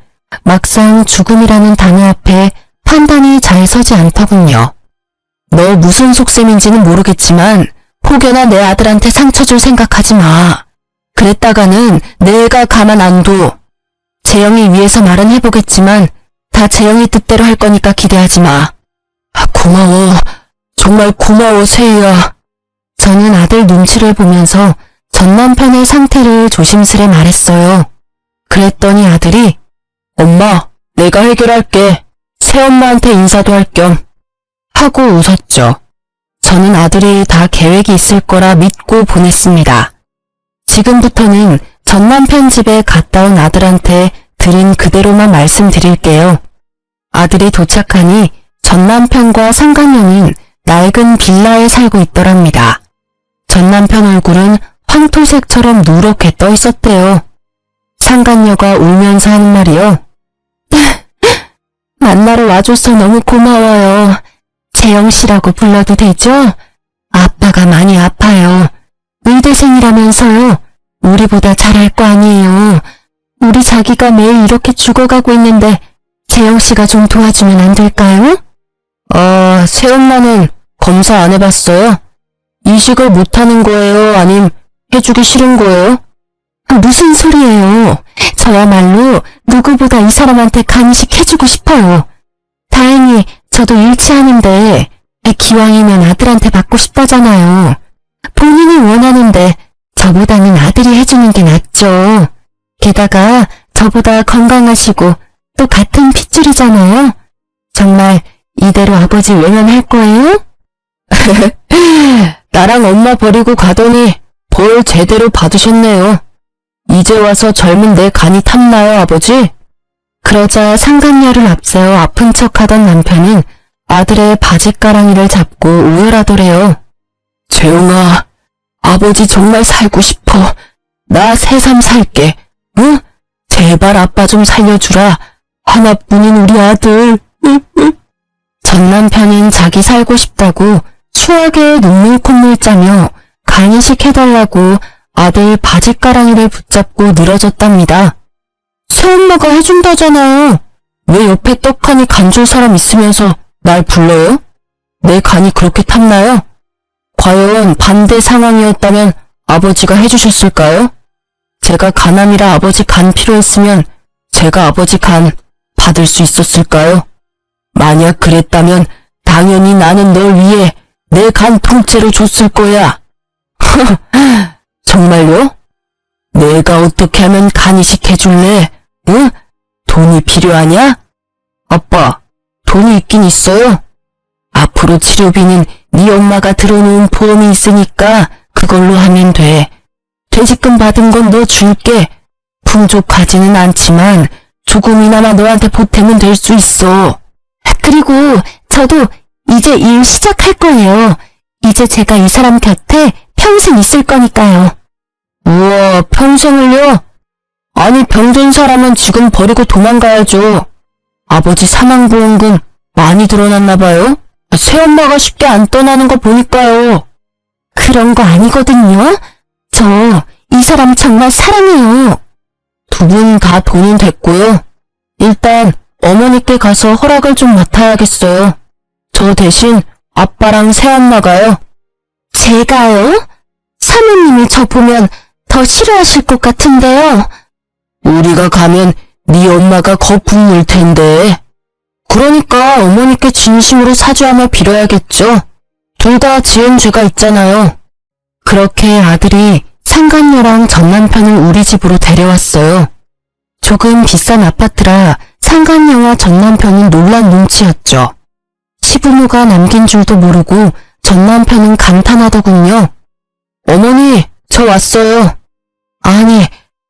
막상 죽음이라는 단어 앞에 판단이 잘 서지 않더군요. 너 무슨 속셈인지는 모르겠지만 혹여나 내 아들한테 상처 줄 생각하지 마. 그랬다가는 내가 가만 안 둬. 재영이 위해서 말은 해보겠지만 다 재영이 뜻대로 할 거니까 기대하지 마. 고마워. 정말 고마워, 세희야. 저는 아들 눈치를 보면서 전 남편의 상태를 조심스레 말했어요. 그랬더니 아들이 엄마, 내가 해결할게. 새엄마한테 인사도 할 겸 하고 웃었죠. 저는 아들이 다 계획이 있을 거라 믿고 보냈습니다. 지금부터는 전 남편 집에 갔다 온 아들한테 들은 그대로만 말씀드릴게요. 아들이 도착하니 전 남편과 상간녀는 낡은 빌라에 살고 있더랍니다. 전 남편 얼굴은 황토색처럼 누렇게 떠 있었대요. 상간녀가 울면서 하는 말이요. 만나러 와줘서 너무 고마워요. 재영 씨라고 불러도 되죠? 아빠가 많이 아파요. 의대생이라면서요. 우리보다 잘할 거 아니에요. 우리 자기가 매일 이렇게 죽어가고 있는데 재영 씨가 좀 도와주면 안 될까요? 새엄마는 검사 안 해봤어요? 이식을 못하는 거예요? 아님 해주기 싫은 거예요? 무슨 소리예요. 저야말로 누구보다 이 사람한테 간식해주고 싶어요. 다행히 저도 일치하는데 기왕이면 아들한테 받고 싶다잖아요. 본인이 원하는데 저보다는 아들이 해주는 게 낫죠. 게다가 저보다 건강하시고 또 같은 핏줄이잖아요. 정말 이대로 아버지 외면할 거예요? 나랑 엄마 버리고 가더니 벌 제대로 받으셨네요. 이제 와서 젊은 내 간이 탐나요, 아버지? 그러자 상간녀를 앞세워 아픈 척하던 남편은 아들의 바짓가랑이를 잡고 오열하더래요. 재용아, 아버지 정말 살고 싶어. 나 새삼 살게. 응? 제발 아빠 좀 살려주라. 하나뿐인 우리 아들. 전 남편은 자기 살고 싶다고 수하게 눈물 콧물 짜며 간이식 해달라고 아들 바짓가랑이를 붙잡고 늘어졌답니다. 새엄마가 해준다잖아요. 왜 옆에 떡하니 간 줄 사람 있으면서 날 불러요? 내 간이 그렇게 탔나요? 과연 반대 상황이었다면 아버지가 해주셨을까요? 제가 간암이라 아버지 간 필요했으면 제가 아버지 간 받을 수 있었을까요? 만약 그랬다면 당연히 나는 널 위해 내 간 통째로 줬을 거야. 정말요? 내가 어떻게 하면 간이식 해줄래? 응? 돈이 필요하냐? 아빠, 돈이 있긴 있어요. 앞으로 치료비는 네 엄마가 들어놓은 보험이 있으니까 그걸로 하면 돼. 퇴직금 받은 건 너 줄게. 풍족하지는 않지만 조금이나마 너한테 보탬은 될 수 있어. 그리고 저도 이제 일 시작할 거예요. 이제 제가 이 사람 곁에 평생 있을 거니까요. 우와, 평생을요? 아니, 병든 사람은 지금 버리고 도망가야죠. 아버지 사망보험금 많이 들어놨나 봐요? 새엄마가 쉽게 안 떠나는 거 보니까요. 그런 거 아니거든요. 저 이 사람 정말 사랑해요. 두 분 다 돈은 됐고요. 일단 어머니께 가서 허락을 좀 맡아야겠어요. 저 대신 아빠랑 새엄마가요. 제가요? 사모님이 저 보면 더 싫어하실 것 같은데요. 우리가 가면 네 엄마가 거품 물 텐데. 그러니까 어머니께 진심으로 사죄하며 빌어야겠죠. 둘 다 지은 죄가 있잖아요. 그렇게 아들이 상간녀랑 전 남편을 우리 집으로 데려왔어요. 조금 비싼 아파트라 상간녀와 전 남편은 놀란 눈치였죠. 시부모가 남긴 줄도 모르고 전 남편은 감탄하더군요. 어머니, 저 왔어요. 아니,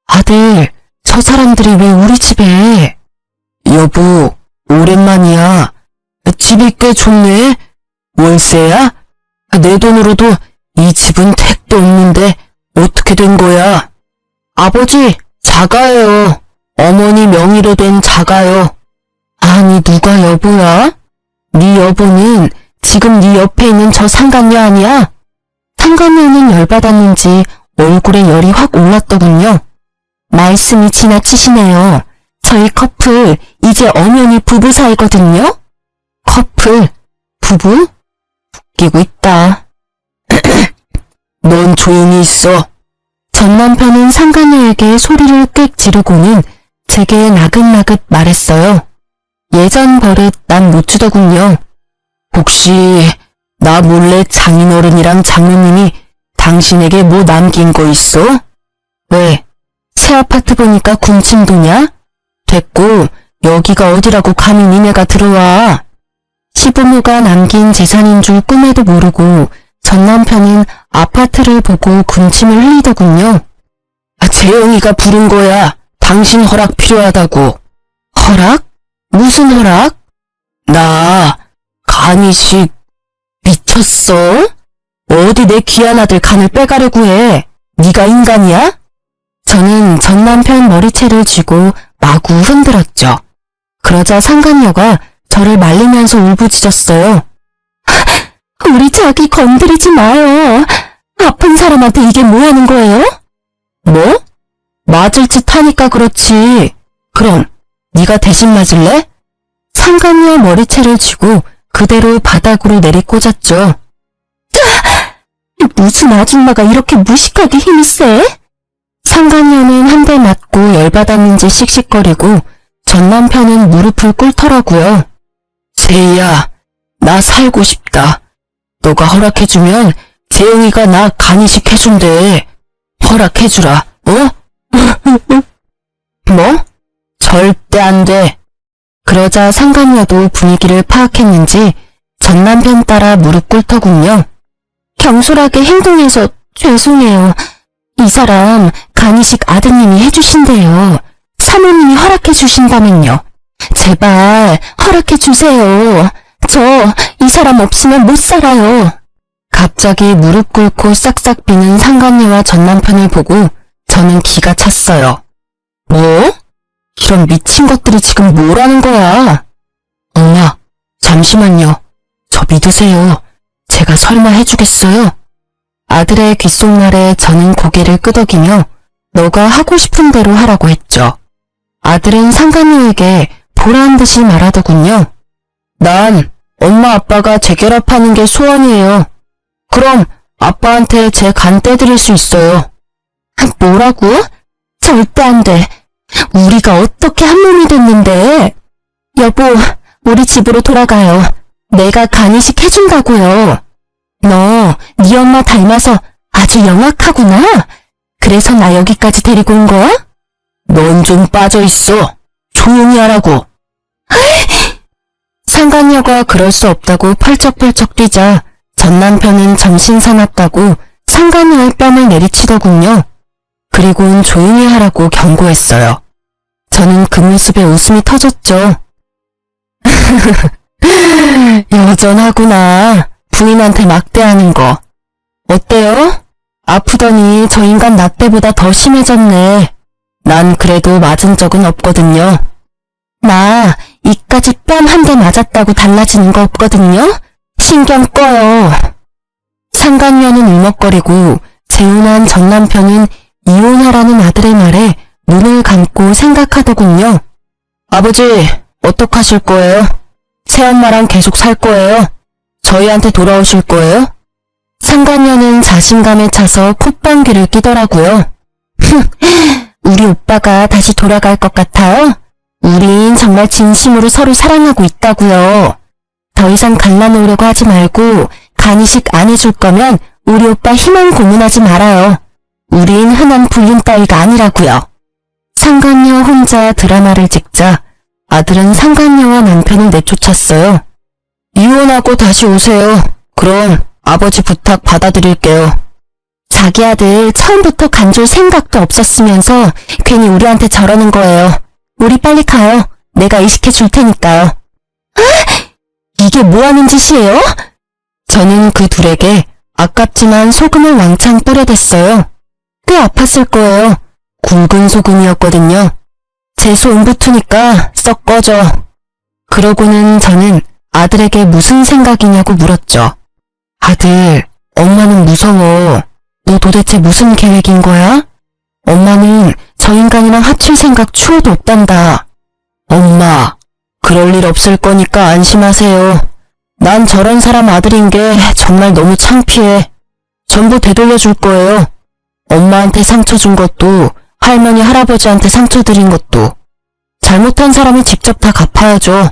아들, 저 사람들이 왜 우리 집에? 여보, 오랜만이야. 집이 꽤 좋네. 월세야? 내 돈으로도 이 집은 택도 없는데 어떻게 된 거야? 아버지, 자가예요. 어머니 명의로 된 자가요. 아니, 누가 여보야? 네 여보는 지금 네 옆에 있는 저 상간녀 아니야? 상간녀는 열받았는지 얼굴에 열이 확 올랐더군요. 말씀이 지나치시네요. 저희 커플 이제 엄연히 부부 사이거든요. 커플? 부부? 웃기고 있다. 넌 조용히 있어. 전 남편은 상간녀에게 소리를 꽥 지르고는 제게 나긋나긋 말했어요. 예전 버릇 난 못 주더군요. 혹시 나 몰래 장인어른이랑 장모님이 당신에게 뭐 남긴 거 있어? 왜? 새 아파트 보니까 군침 도냐? 됐고 여기가 어디라고 감히 니네가 들어와. 시부모가 남긴 재산인 줄 꿈에도 모르고 전 남편은 아파트를 보고 군침을 흘리더군요. 재영이가 부른 거야. 당신 허락 필요하다고. 허락? 무슨 허락? 나 간이식 미쳤어? 어디 내 귀한 아들 간을 빼가려고 해. 네가 인간이야? 저는 전 남편 머리채를 쥐고 마구 흔들었죠. 그러자 상간녀가 저를 말리면서 울부짖었어요. 우리 자기 건드리지 마요. 아픈 사람한테 이게 뭐 하는 거예요? 뭐? 맞을 짓 하니까 그렇지. 그럼 네가 대신 맞을래? 상간녀 머리채를 쥐고 그대로 바닥으로 내리꽂았죠. 무슨 아줌마가 이렇게 무식하게 힘이 세? 상간녀는 한 대 맞고 열받았는지 씩씩거리고 전 남편은 무릎을 꿇더라고요. 세희야, 나 살고 싶다. 너가 허락해주면 재영이가 나 간이식 해준대. 허락해주라, 어? 뭐? 절대 안 돼. 그러자 상간녀도 분위기를 파악했는지 전 남편 따라 무릎 꿇더군요. 경솔하게 행동해서 죄송해요. 이 사람 간이식 아드님이 해주신대요. 사모님이 허락해주신다면요. 제발 허락해주세요. 저 이 사람 없으면 못 살아요. 갑자기 무릎 꿇고 싹싹 비는 상간녀와 전 남편을 보고 저는 기가 찼어요. 뭐? 이런 미친 것들이 지금 뭐라는 거야? 엄마, 잠시만요. 저 믿으세요. 제가 설마 해주겠어요? 아들의 귓속말에 저는 고개를 끄덕이며 너가 하고 싶은 대로 하라고 했죠. 아들은 상간녀에게 보란 듯이 말하더군요. 난 엄마 아빠가 재결합하는 게 소원이에요. 그럼 아빠한테 제 간 떼드릴 수 있어요. 뭐라고? 절대 안 돼. 우리가 어떻게 한 몸이 됐는데. 여보, 우리 집으로 돌아가요. 내가 간이식 해준다고요. 너, 네 엄마 닮아서 아주 영악하구나. 그래서 나 여기까지 데리고 온 거야? 넌 좀 빠져있어. 조용히 하라고. 상간녀가 그럴 수 없다고 펄쩍펄쩍 뛰자 전 남편은 정신 사납다고 상간녀의 뺨을 내리치더군요. 그리고는 조용히 하라고 경고했어요. 저는 그 모습에 웃음이 터졌죠. 여전하구나. 부인한테 막대하는 거. 어때요? 아프더니 저 인간 나 때보다 더 심해졌네. 난 그래도 맞은 적은 없거든요. 나 이까지 뺨 한 대 맞았다고 달라지는 거 없거든요? 신경 꺼요. 상간녀는 울먹거리고 재혼한 전 남편은 이혼하라는 아들의 말에 눈을 감고 생각하더군요. 아버지, 어떡하실 거예요? 새엄마랑 계속 살 거예요? 저희한테 돌아오실 거예요? 상간녀는 자신감에 차서 콧방귀를 끼더라고요. 우리 오빠가 다시 돌아갈 것 같아요? 우린 정말 진심으로 서로 사랑하고 있다고요. 더 이상 갈라놓으려고 하지 말고 간이식 안 해줄 거면 우리 오빠 희망 고문하지 말아요. 우린 흔한 불륜 따위가 아니라고요. 상간녀 혼자 드라마를 찍자 아들은 상간녀와 남편을 내쫓았어요. 이혼하고 다시 오세요. 그럼 아버지 부탁 받아드릴게요. 자기 아들 처음부터 간줄 생각도 없었으면서 괜히 우리한테 저러는 거예요. 우리 빨리 가요. 내가 이식해 줄 테니까요. 이게 뭐하는 짓이에요? 저는 그 둘에게 아깝지만 소금을 왕창 뿌려댔어요. 꽤 아팠을 거예요. 굵은 소금이었거든요. 재수 음부투니까 썩 꺼져. 그러고는 저는 아들에게 무슨 생각이냐고 물었죠. 아들, 엄마는 무서워. 너 도대체 무슨 계획인 거야? 엄마는 저 인간이랑 합칠 생각 추호도 없단다. 엄마, 그럴 일 없을 거니까 안심하세요. 난 저런 사람 아들인 게 정말 너무 창피해. 전부 되돌려 줄 거예요. 엄마한테 상처 준 것도 할머니 할아버지한테 상처 드린 것도 잘못한 사람이 직접 다 갚아야죠.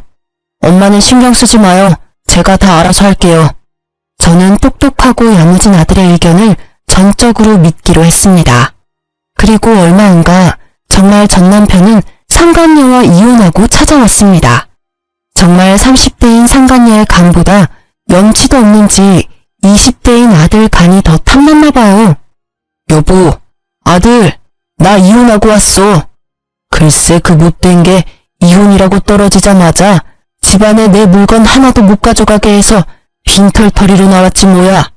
엄마는 신경 쓰지 마요. 제가 다 알아서 할게요. 저는 똑똑하고 야무진 아들의 의견을 전적으로 믿기로 했습니다. 그리고 얼마 안가 정말 전 남편은 상간녀와 이혼하고 찾아왔습니다. 정말 30대인 상간녀의 간보다 염치도 없는지 20대인 아들 간이 더 탐났나 봐요. 여보, 아들, 나 이혼하고 왔어. 글쎄 그 못된 게 이혼이라고 떨어지자마자 집안에 내 물건 하나도 못 가져가게 해서 빈털터리로 나왔지 뭐야.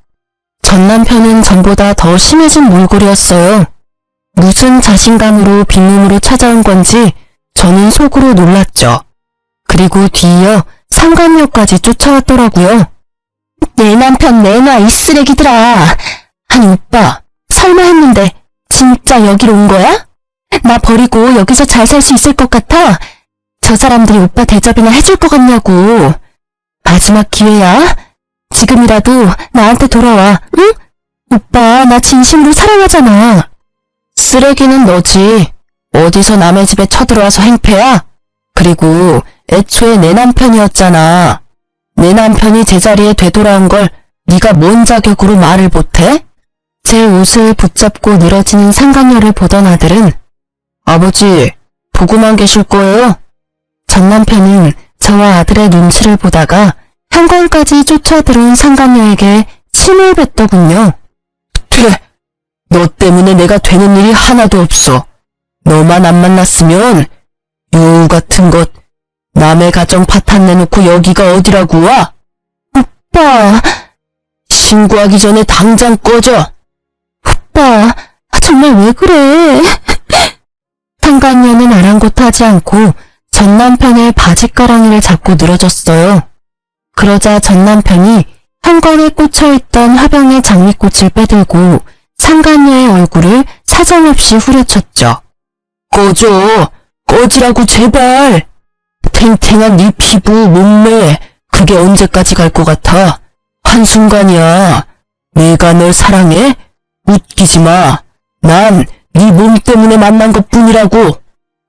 전 남편은 전보다 더 심해진 몰골이었어요. 무슨 자신감으로 빈몸으로 찾아온 건지 저는 속으로 놀랐죠. 그리고 뒤이어 상간녀까지 쫓아왔더라고요. 내 남편 내놔 이 쓰레기들아. 아니 오빠, 설마 했는데 진짜 여기로 온 거야? 나 버리고 여기서 잘 살 수 있을 것 같아? 저 사람들이 오빠 대접이나 해줄 것 같냐고. 마지막 기회야. 지금이라도 나한테 돌아와, 응? 오빠 나 진심으로 사랑하잖아. 쓰레기는 너지. 어디서 남의 집에 쳐들어와서 행패야? 그리고 애초에 내 남편이었잖아. 내 남편이 제자리에 되돌아온 걸 네가 뭔 자격으로 말을 못해? 제 옷을 붙잡고 늘어지는 상간녀를 보던 아들은 아버지, 보고만 계실 거예요? 전 남편은 저와 아들의 눈치를 보다가 현관까지 쫓아들어온 상간녀에게 침을 뱉더군요. 돼! 너 때문에 내가 되는 일이 하나도 없어. 너만 안 만났으면 여우 같은 것 남의 가정 파탄 내놓고 여기가 어디라고 와? 오빠! 신고하기 전에 당장 꺼져! 오빠, 정말 왜 그래? 상간녀는 아랑곳하지 않고 전 남편의 바지가랑이를 잡고 늘어졌어요. 그러자 전 남편이 현관에 꽂혀있던 화병의 장미꽃을 빼들고 상간녀의 얼굴을 사정없이 후려쳤죠. 꺼져! 꺼지라고 제발! 탱탱한 네 피부, 몸매, 그게 언제까지 갈 것 같아? 한순간이야. 내가 널 사랑해? 웃기지 마. 난 네 몸 때문에 만난 것뿐이라고.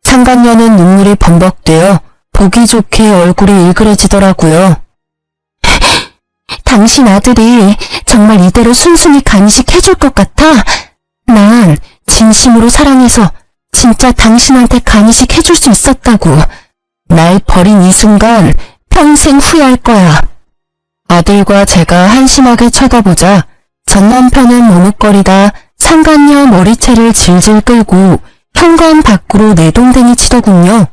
상간녀는 눈물이 범벅되어 보기 좋게 얼굴이 일그러지더라고요. 당신 아들이 정말 이대로 순순히 간식해줄 것 같아? 난 진심으로 사랑해서 진짜 당신한테 간식해줄 수 있었다고. 날 버린 이 순간 평생 후회할 거야. 아들과 제가 한심하게 쳐다보자 전 남편은 머뭇거리다 상간녀 머리채를 질질 끌고 현관 밖으로 내동댕이 치더군요.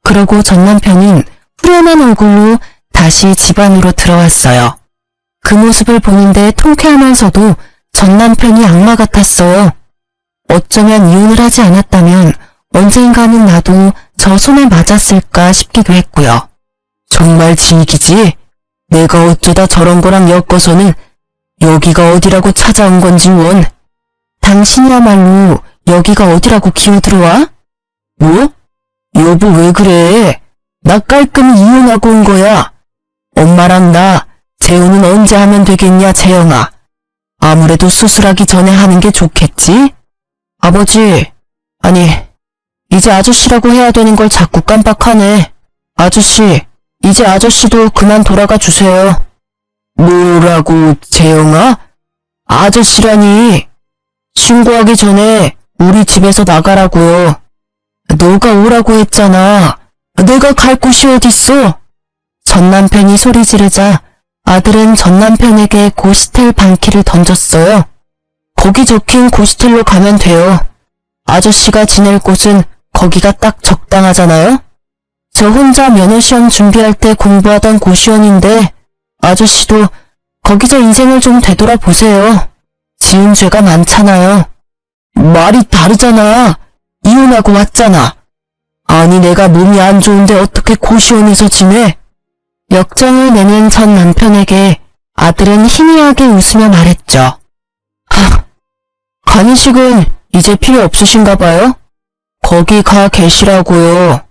그러고 전 남편은 후련한 얼굴로 다시 집 안으로 들어왔어요. 그 모습을 보는데 통쾌하면서도 전 남편이 악마 같았어요. 어쩌면 이혼을 하지 않았다면 언젠가는 나도 저 손에 맞았을까 싶기도 했고요. 정말 지기지? 내가 어쩌다 저런 거랑 엮어서는 여기가 어디라고 찾아온 건지 원. 당신이야말로 여기가 어디라고 기어들어와? 뭐? 여보 왜 그래? 나 깔끔히 이혼하고 온 거야. 엄마랑 나 재혼은 언제 하면 되겠냐 재영아. 아무래도 수술하기 전에 하는 게 좋겠지? 아버지, 아니 이제 아저씨라고 해야 되는 걸 자꾸 깜빡하네. 아저씨, 이제 아저씨도 그만 돌아가 주세요. 뭐라고 재영아? 아저씨라니. 신고하기 전에 우리 집에서 나가라고요. 너가 오라고 했잖아. 내가 갈 곳이 어딨어? 전 남편이 소리 지르자 아들은 전 남편에게 고시텔 방키를 던졌어요. 거기 적힌 고시텔로 가면 돼요. 아저씨가 지낼 곳은 거기가 딱 적당하잖아요? 저 혼자 면허시험 준비할 때 공부하던 고시원인데 아저씨도 거기서 인생을 좀 되돌아보세요. 지은 죄가 많잖아요. 말이 다르잖아. 이혼하고 왔잖아. 아니 내가 몸이 안 좋은데 어떻게 고시원에서 지내? 역정을 내는 전 남편에게 아들은 희미하게 웃으며 말했죠. 간이식은 이제 필요 없으신가 봐요? 거기 가 계시라고요.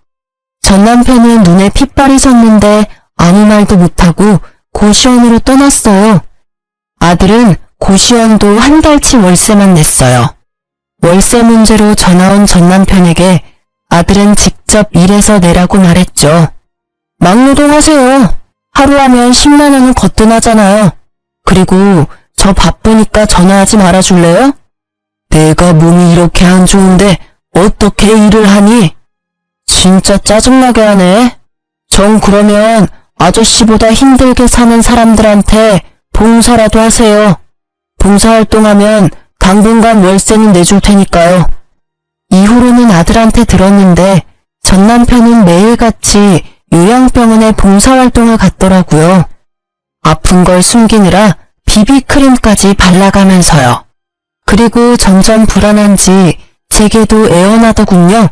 전 남편은 눈에 핏발이 섰는데 아무 말도 못하고 고시원으로 떠났어요. 아들은 고시원도 한 달치 월세만 냈어요. 월세 문제로 전화 온 전 남편에게 아들은 직접 일해서 내라고 말했죠. 막노동하세요. 하루 하면 10만 원은 거뜬하잖아요. 그리고 저 바쁘니까 전화하지 말아줄래요? 내가 몸이 이렇게 안 좋은데 어떻게 일을 하니? 진짜 짜증나게 하네. 정 그러면 아저씨보다 힘들게 사는 사람들한테 봉사라도 하세요. 봉사활동하면 당분간 월세는 내줄 테니까요. 이후로는 아들한테 들었는데 전 남편은 매일같이 요양병원에 봉사활동을 갔더라고요. 아픈 걸 숨기느라 비비크림까지 발라가면서요. 그리고 점점 불안한지 제게도 애원하더군요.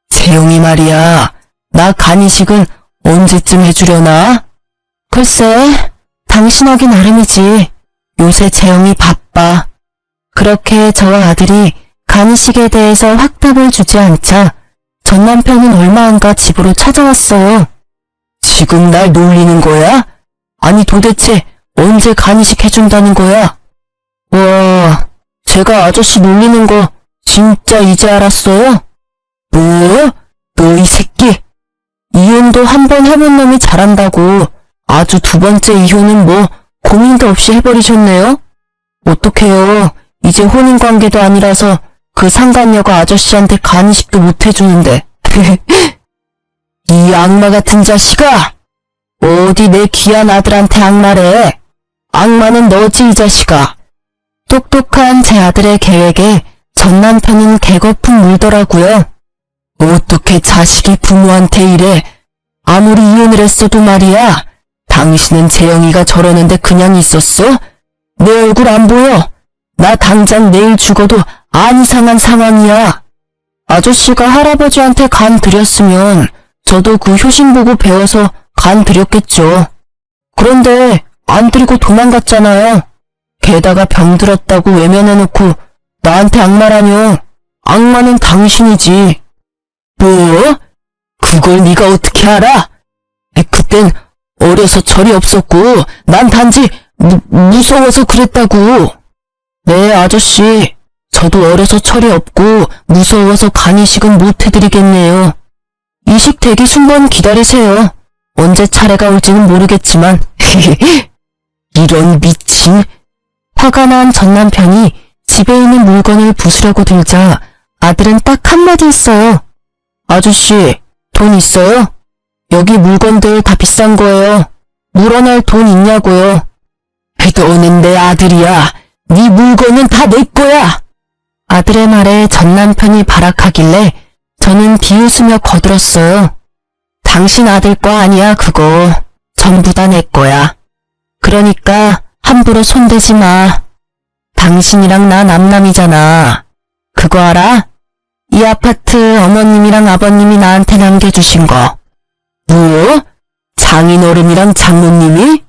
재용이 말이야, 나 간이식은 언제쯤 해주려나? 글쎄, 당신하기 나름이지. 요새 재영이 바빠. 그렇게 저와 아들이 간이식에 대해서 확답을 주지 않자 전 남편은 얼마 안가 집으로 찾아왔어요. 지금 날 놀리는 거야? 아니 도대체 언제 간이식 해준다는 거야? 와, 제가 아저씨 놀리는 거 진짜 이제 알았어요? 뭐? 너 이 새끼. 이혼도 한 번 해본 놈이 잘한다고 아주 두 번째 이혼은 뭐 고민도 없이 해버리셨네요? 어떡해요. 이제 혼인관계도 아니라서 그 상간녀가 아저씨한테 간이식도 못 해주는데. 이 악마 같은 자식아! 어디 내 귀한 아들한테 악마래. 악마는 너지 이 자식아. 똑똑한 제 아들의 계획에 전 남편은 개거품 물더라고요. 어떻게 자식이 부모한테 이래. 아무리 이혼을 했어도 말이야. 당신은 재영이가 저러는데 그냥 있었어? 내 얼굴 안 보여? 나 당장 내일 죽어도 안 이상한 상황이야. 아저씨가 할아버지한테 간 드렸으면 저도 그 효신 보고 배워서 간 드렸겠죠. 그런데 안 드리고 도망갔잖아요. 게다가 병들었다고 외면해놓고 나한테 악마라뇨. 악마는 당신이지. 뭐? 그걸 네가 어떻게 알아? 그땐 어려서 철이 없었고 난 단지 무서워서 그랬다고. 네, 아저씨. 저도 어려서 철이 없고 무서워서 간이식은 못 해드리겠네요. 이식 대기 순번 기다리세요. 언제 차례가 올지는 모르겠지만. 이런 미친. 화가 난 전 남편이 집에 있는 물건을 부수려고 들자 아들은 딱 한마디 했어요. 아저씨, 돈 있어요? 여기 물건들 다 비싼 거예요. 물어날 돈 있냐고요. 너는 내 아들이야. 네 물건은 다 내 거야. 아들의 말에 전 남편이 발악하길래 저는 비웃으며 거들었어요. 당신 아들 거 아니야 그거. 전부 다 내 거야. 그러니까 함부로 손대지 마. 당신이랑 나 남남이잖아. 그거 알아? 이 아파트 어머님이랑 아버님이 나한테 남겨주신 거. 뭐? 장인어른이랑 장모님이?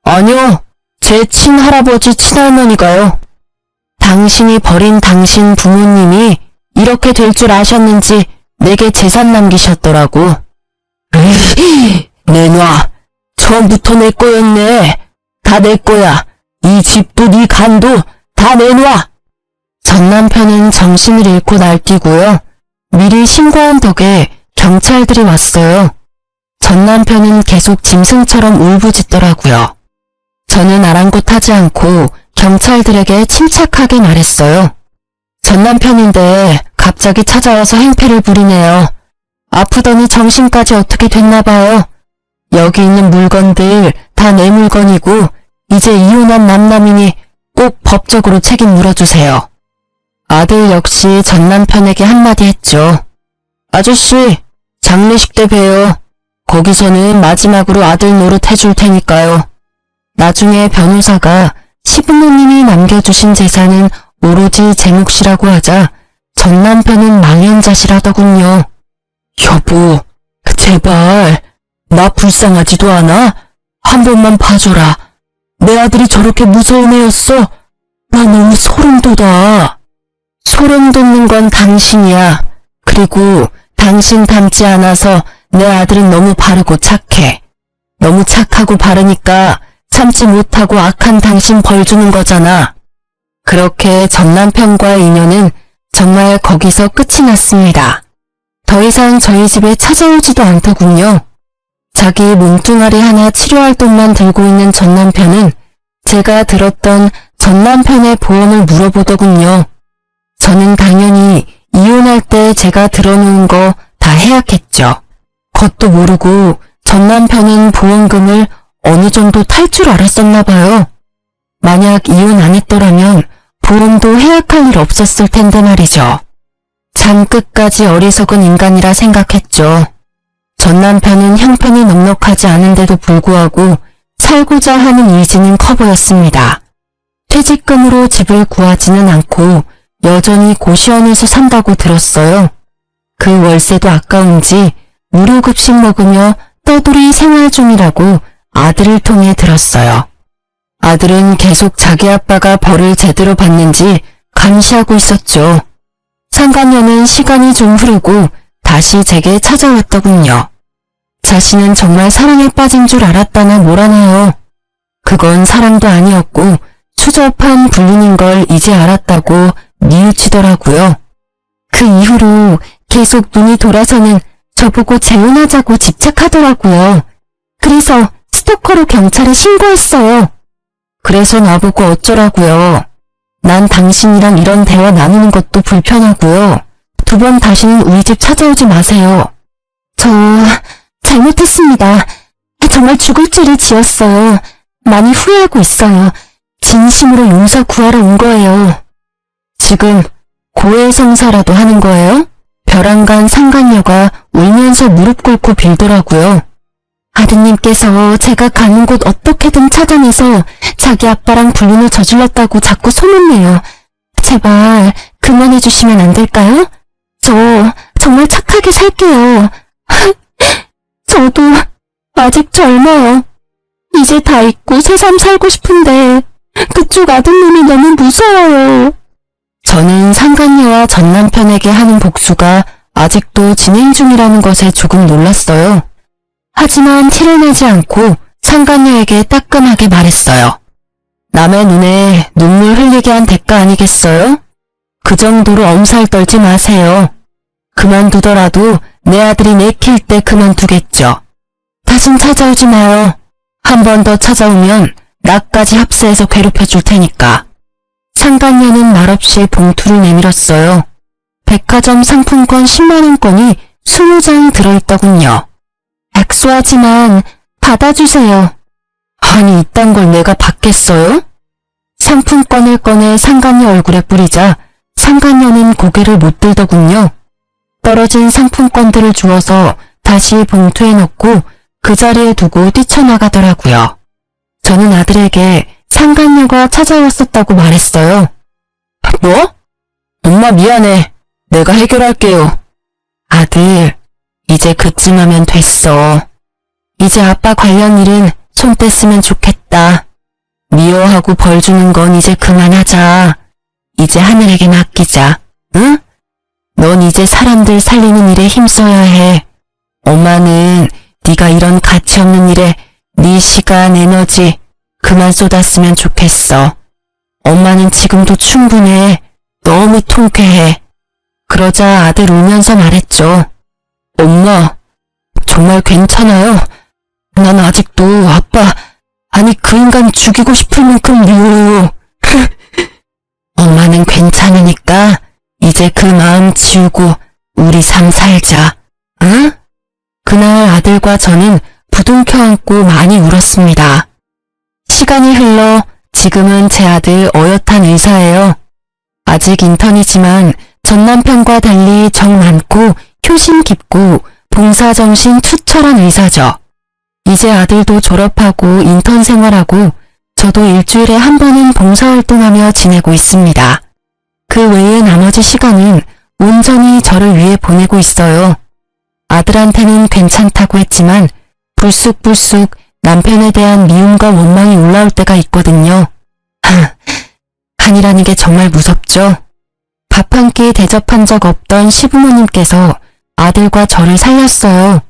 아니요. 제 친할아버지 친할머니가요. 당신이 버린 당신 부모님이 이렇게 될 줄 아셨는지 내게 재산 남기셨더라고. 에이, 내놔. 처음부터 내 거였네. 다 내 거야. 이 집도 네 간도 다 내놔. 전 남편은 정신을 잃고 날뛰고요. 미리 신고한 덕에 경찰들이 왔어요. 전 남편은 계속 짐승처럼 울부짖더라고요. 저는 아랑곳하지 않고 경찰들에게 침착하게 말했어요. 전 남편인데 갑자기 찾아와서 행패를 부리네요. 아프더니 정신까지 어떻게 됐나 봐요. 여기 있는 물건들 다 내 물건이고 이제 이혼한 남남이니 꼭 법적으로 책임 물어주세요. 아들 역시 전 남편에게 한마디 했죠. 아저씨, 장례식 때 봬요. 거기서는 마지막으로 아들 노릇 해줄 테니까요. 나중에 변호사가 시부모님이 남겨주신 재산은 오로지 제 몫이라고 하자 전 남편은 망연자실하더군요. 여보, 제발 나 불쌍하지도 않아? 한 번만 봐줘라. 내 아들이 저렇게 무서운 애였어. 나 너무 소름 돋아. 소름 돋는 건 당신이야. 그리고 당신 닮지 않아서 내 아들은 너무 바르고 착해. 너무 착하고 바르니까 참지 못하고 악한 당신 벌 주는 거잖아. 그렇게 전 남편과의 인연은 정말 거기서 끝이 났습니다. 더 이상 저희 집에 찾아오지도 않더군요. 자기 몸뚱아리 하나 치료할 돈만 들고 있는 전 남편은 제가 들었던 전 남편의 보험을 물어보더군요. 저는 당연히 이혼할 때 제가 들어놓은 거 다 해약했죠. 그것도 모르고 전 남편은 보험금을 어느 정도 탈 줄 알았었나 봐요. 만약 이혼 안 했더라면 보험도 해약할 일 없었을 텐데 말이죠. 참 끝까지 어리석은 인간이라 생각했죠. 전 남편은 형편이 넉넉하지 않은데도 불구하고 살고자 하는 의지는 커 보였습니다. 퇴직금으로 집을 구하지는 않고 여전히 고시원에서 산다고 들었어요. 그 월세도 아까운지 무료급식 먹으며 떠돌이 생활 중이라고 아들을 통해 들었어요. 아들은 계속 자기 아빠가 벌을 제대로 받는지 감시하고 있었죠. 상간녀는 시간이 좀 흐르고 다시 제게 찾아왔더군요. 자신은 정말 사랑에 빠진 줄 알았다나 뭐라나요. 그건 사랑도 아니었고 추접한 불륜인 걸 이제 알았다고 뉘우치더라고요. 그 이후로 계속 눈이 돌아서는 저보고 재혼하자고 집착하더라고요. 그래서 스토커로 경찰에 신고했어요. 그래서 나보고 어쩌라고요. 난 당신이랑 이런 대화 나누는 것도 불편하고요. 2번 다시는 우리 집 찾아오지 마세요. 저 잘못했습니다. 정말 죽을 죄를 지었어요. 많이 후회하고 있어요. 진심으로 용서 구하러 온 거예요. 지금 고해성사라도 하는 거예요? 벼랑간 상간녀가 울면서 무릎 꿇고 빌더라고요. 아드님께서 제가 가는 곳 어떻게든 찾아내서 자기 아빠랑 불륜을 저질렀다고 자꾸 소문내요. 제발 그만해 주시면 안 될까요? 저 정말 착하게 살게요. 저도 아직 젊어요. 이제 다 잊고 새삼 살고 싶은데 그쪽 아드님이 너무 무서워요. 저는 상간녀와 전 남편에게 하는 복수가 아직도 진행 중이라는 것에 조금 놀랐어요. 하지만 티를 내지 않고 상간녀에게 따끔하게 말했어요. 남의 눈에 눈물 흘리게 한 대가 아니겠어요? 그 정도로 엄살 떨지 마세요. 그만두더라도 내 아들이 내킬 때 그만두겠죠. 다신 찾아오지 마요. 한 번 더 찾아오면 나까지 합세해서 괴롭혀 줄 테니까. 상간녀는 말없이 봉투를 내밀었어요. 백화점 상품권 10만원권이 20장 들어있더군요. 약소하지만 받아주세요. 아니 이딴 걸 내가 받겠어요? 상품권을 꺼내 상간녀 얼굴에 뿌리자 상간녀는 고개를 못 들더군요. 떨어진 상품권들을 주워서 다시 봉투에 넣고 그 자리에 두고 뛰쳐나가더라고요. 저는 아들에게 상간녀가 찾아왔었다고 말했어요. 뭐? 엄마 미안해. 내가 해결할게요. 아들, 이제 그쯤 하면 됐어. 이제 아빠 관련 일은 손 뗐으면 좋겠다. 미워하고 벌 주는 건 이제 그만하자. 이제 하늘에게 맡기자. 응? 넌 이제 사람들 살리는 일에 힘써야 해. 엄마는 네가 이런 가치 없는 일에 네 시간, 에너지 그만 쏟았으면 좋겠어. 엄마는 지금도 충분해. 너무 통쾌해. 그러자 아들 울면서 말했죠. 엄마, 정말 괜찮아요? 난 아직도 아빠, 아니 그 인간 죽이고 싶을 만큼 미워요. 엄마는 괜찮으니까 이제 그 마음 지우고 우리 삶 살자. 응? 그날 아들과 저는 부둥켜 안고 많이 울었습니다. 시간이 흘러 지금은 제 아들 어엿한 의사예요. 아직 인턴이지만 전 남편과 달리 정 많고 효심 깊고 봉사정신 투철한 의사죠. 이제 아들도 졸업하고 인턴 생활하고 저도 일주일에 한 번은 봉사활동하며 지내고 있습니다. 그 외의 나머지 시간은 온전히 저를 위해 보내고 있어요. 아들한테는 괜찮다고 했지만 불쑥불쑥 남편에 대한 미움과 원망이 올라올 때가 있거든요. 간이라는 게 정말 무섭죠. 밥 한 끼 대접한 적 없던 시부모님께서 아들과 저를 살렸어요.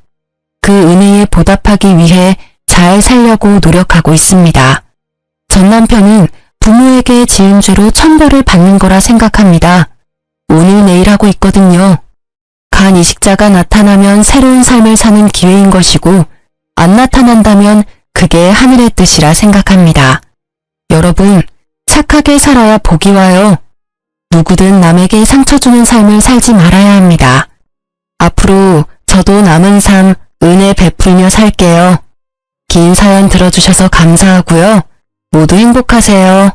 그 은혜에 보답하기 위해 잘 살려고 노력하고 있습니다. 전 남편은 부모에게 지은 죄로 천벌을 받는 거라 생각합니다. 오늘 내일 하고 있거든요. 간 이식자가 나타나면 새로운 삶을 사는 기회인 것이고 안 나타난다면 그게 하늘의 뜻이라 생각합니다. 여러분, 착하게 살아야 복이 와요. 누구든 남에게 상처 주는 삶을 살지 말아야 합니다. 앞으로 저도 남은 삶 은혜 베풀며 살게요. 긴 사연 들어주셔서 감사하고요. 모두 행복하세요.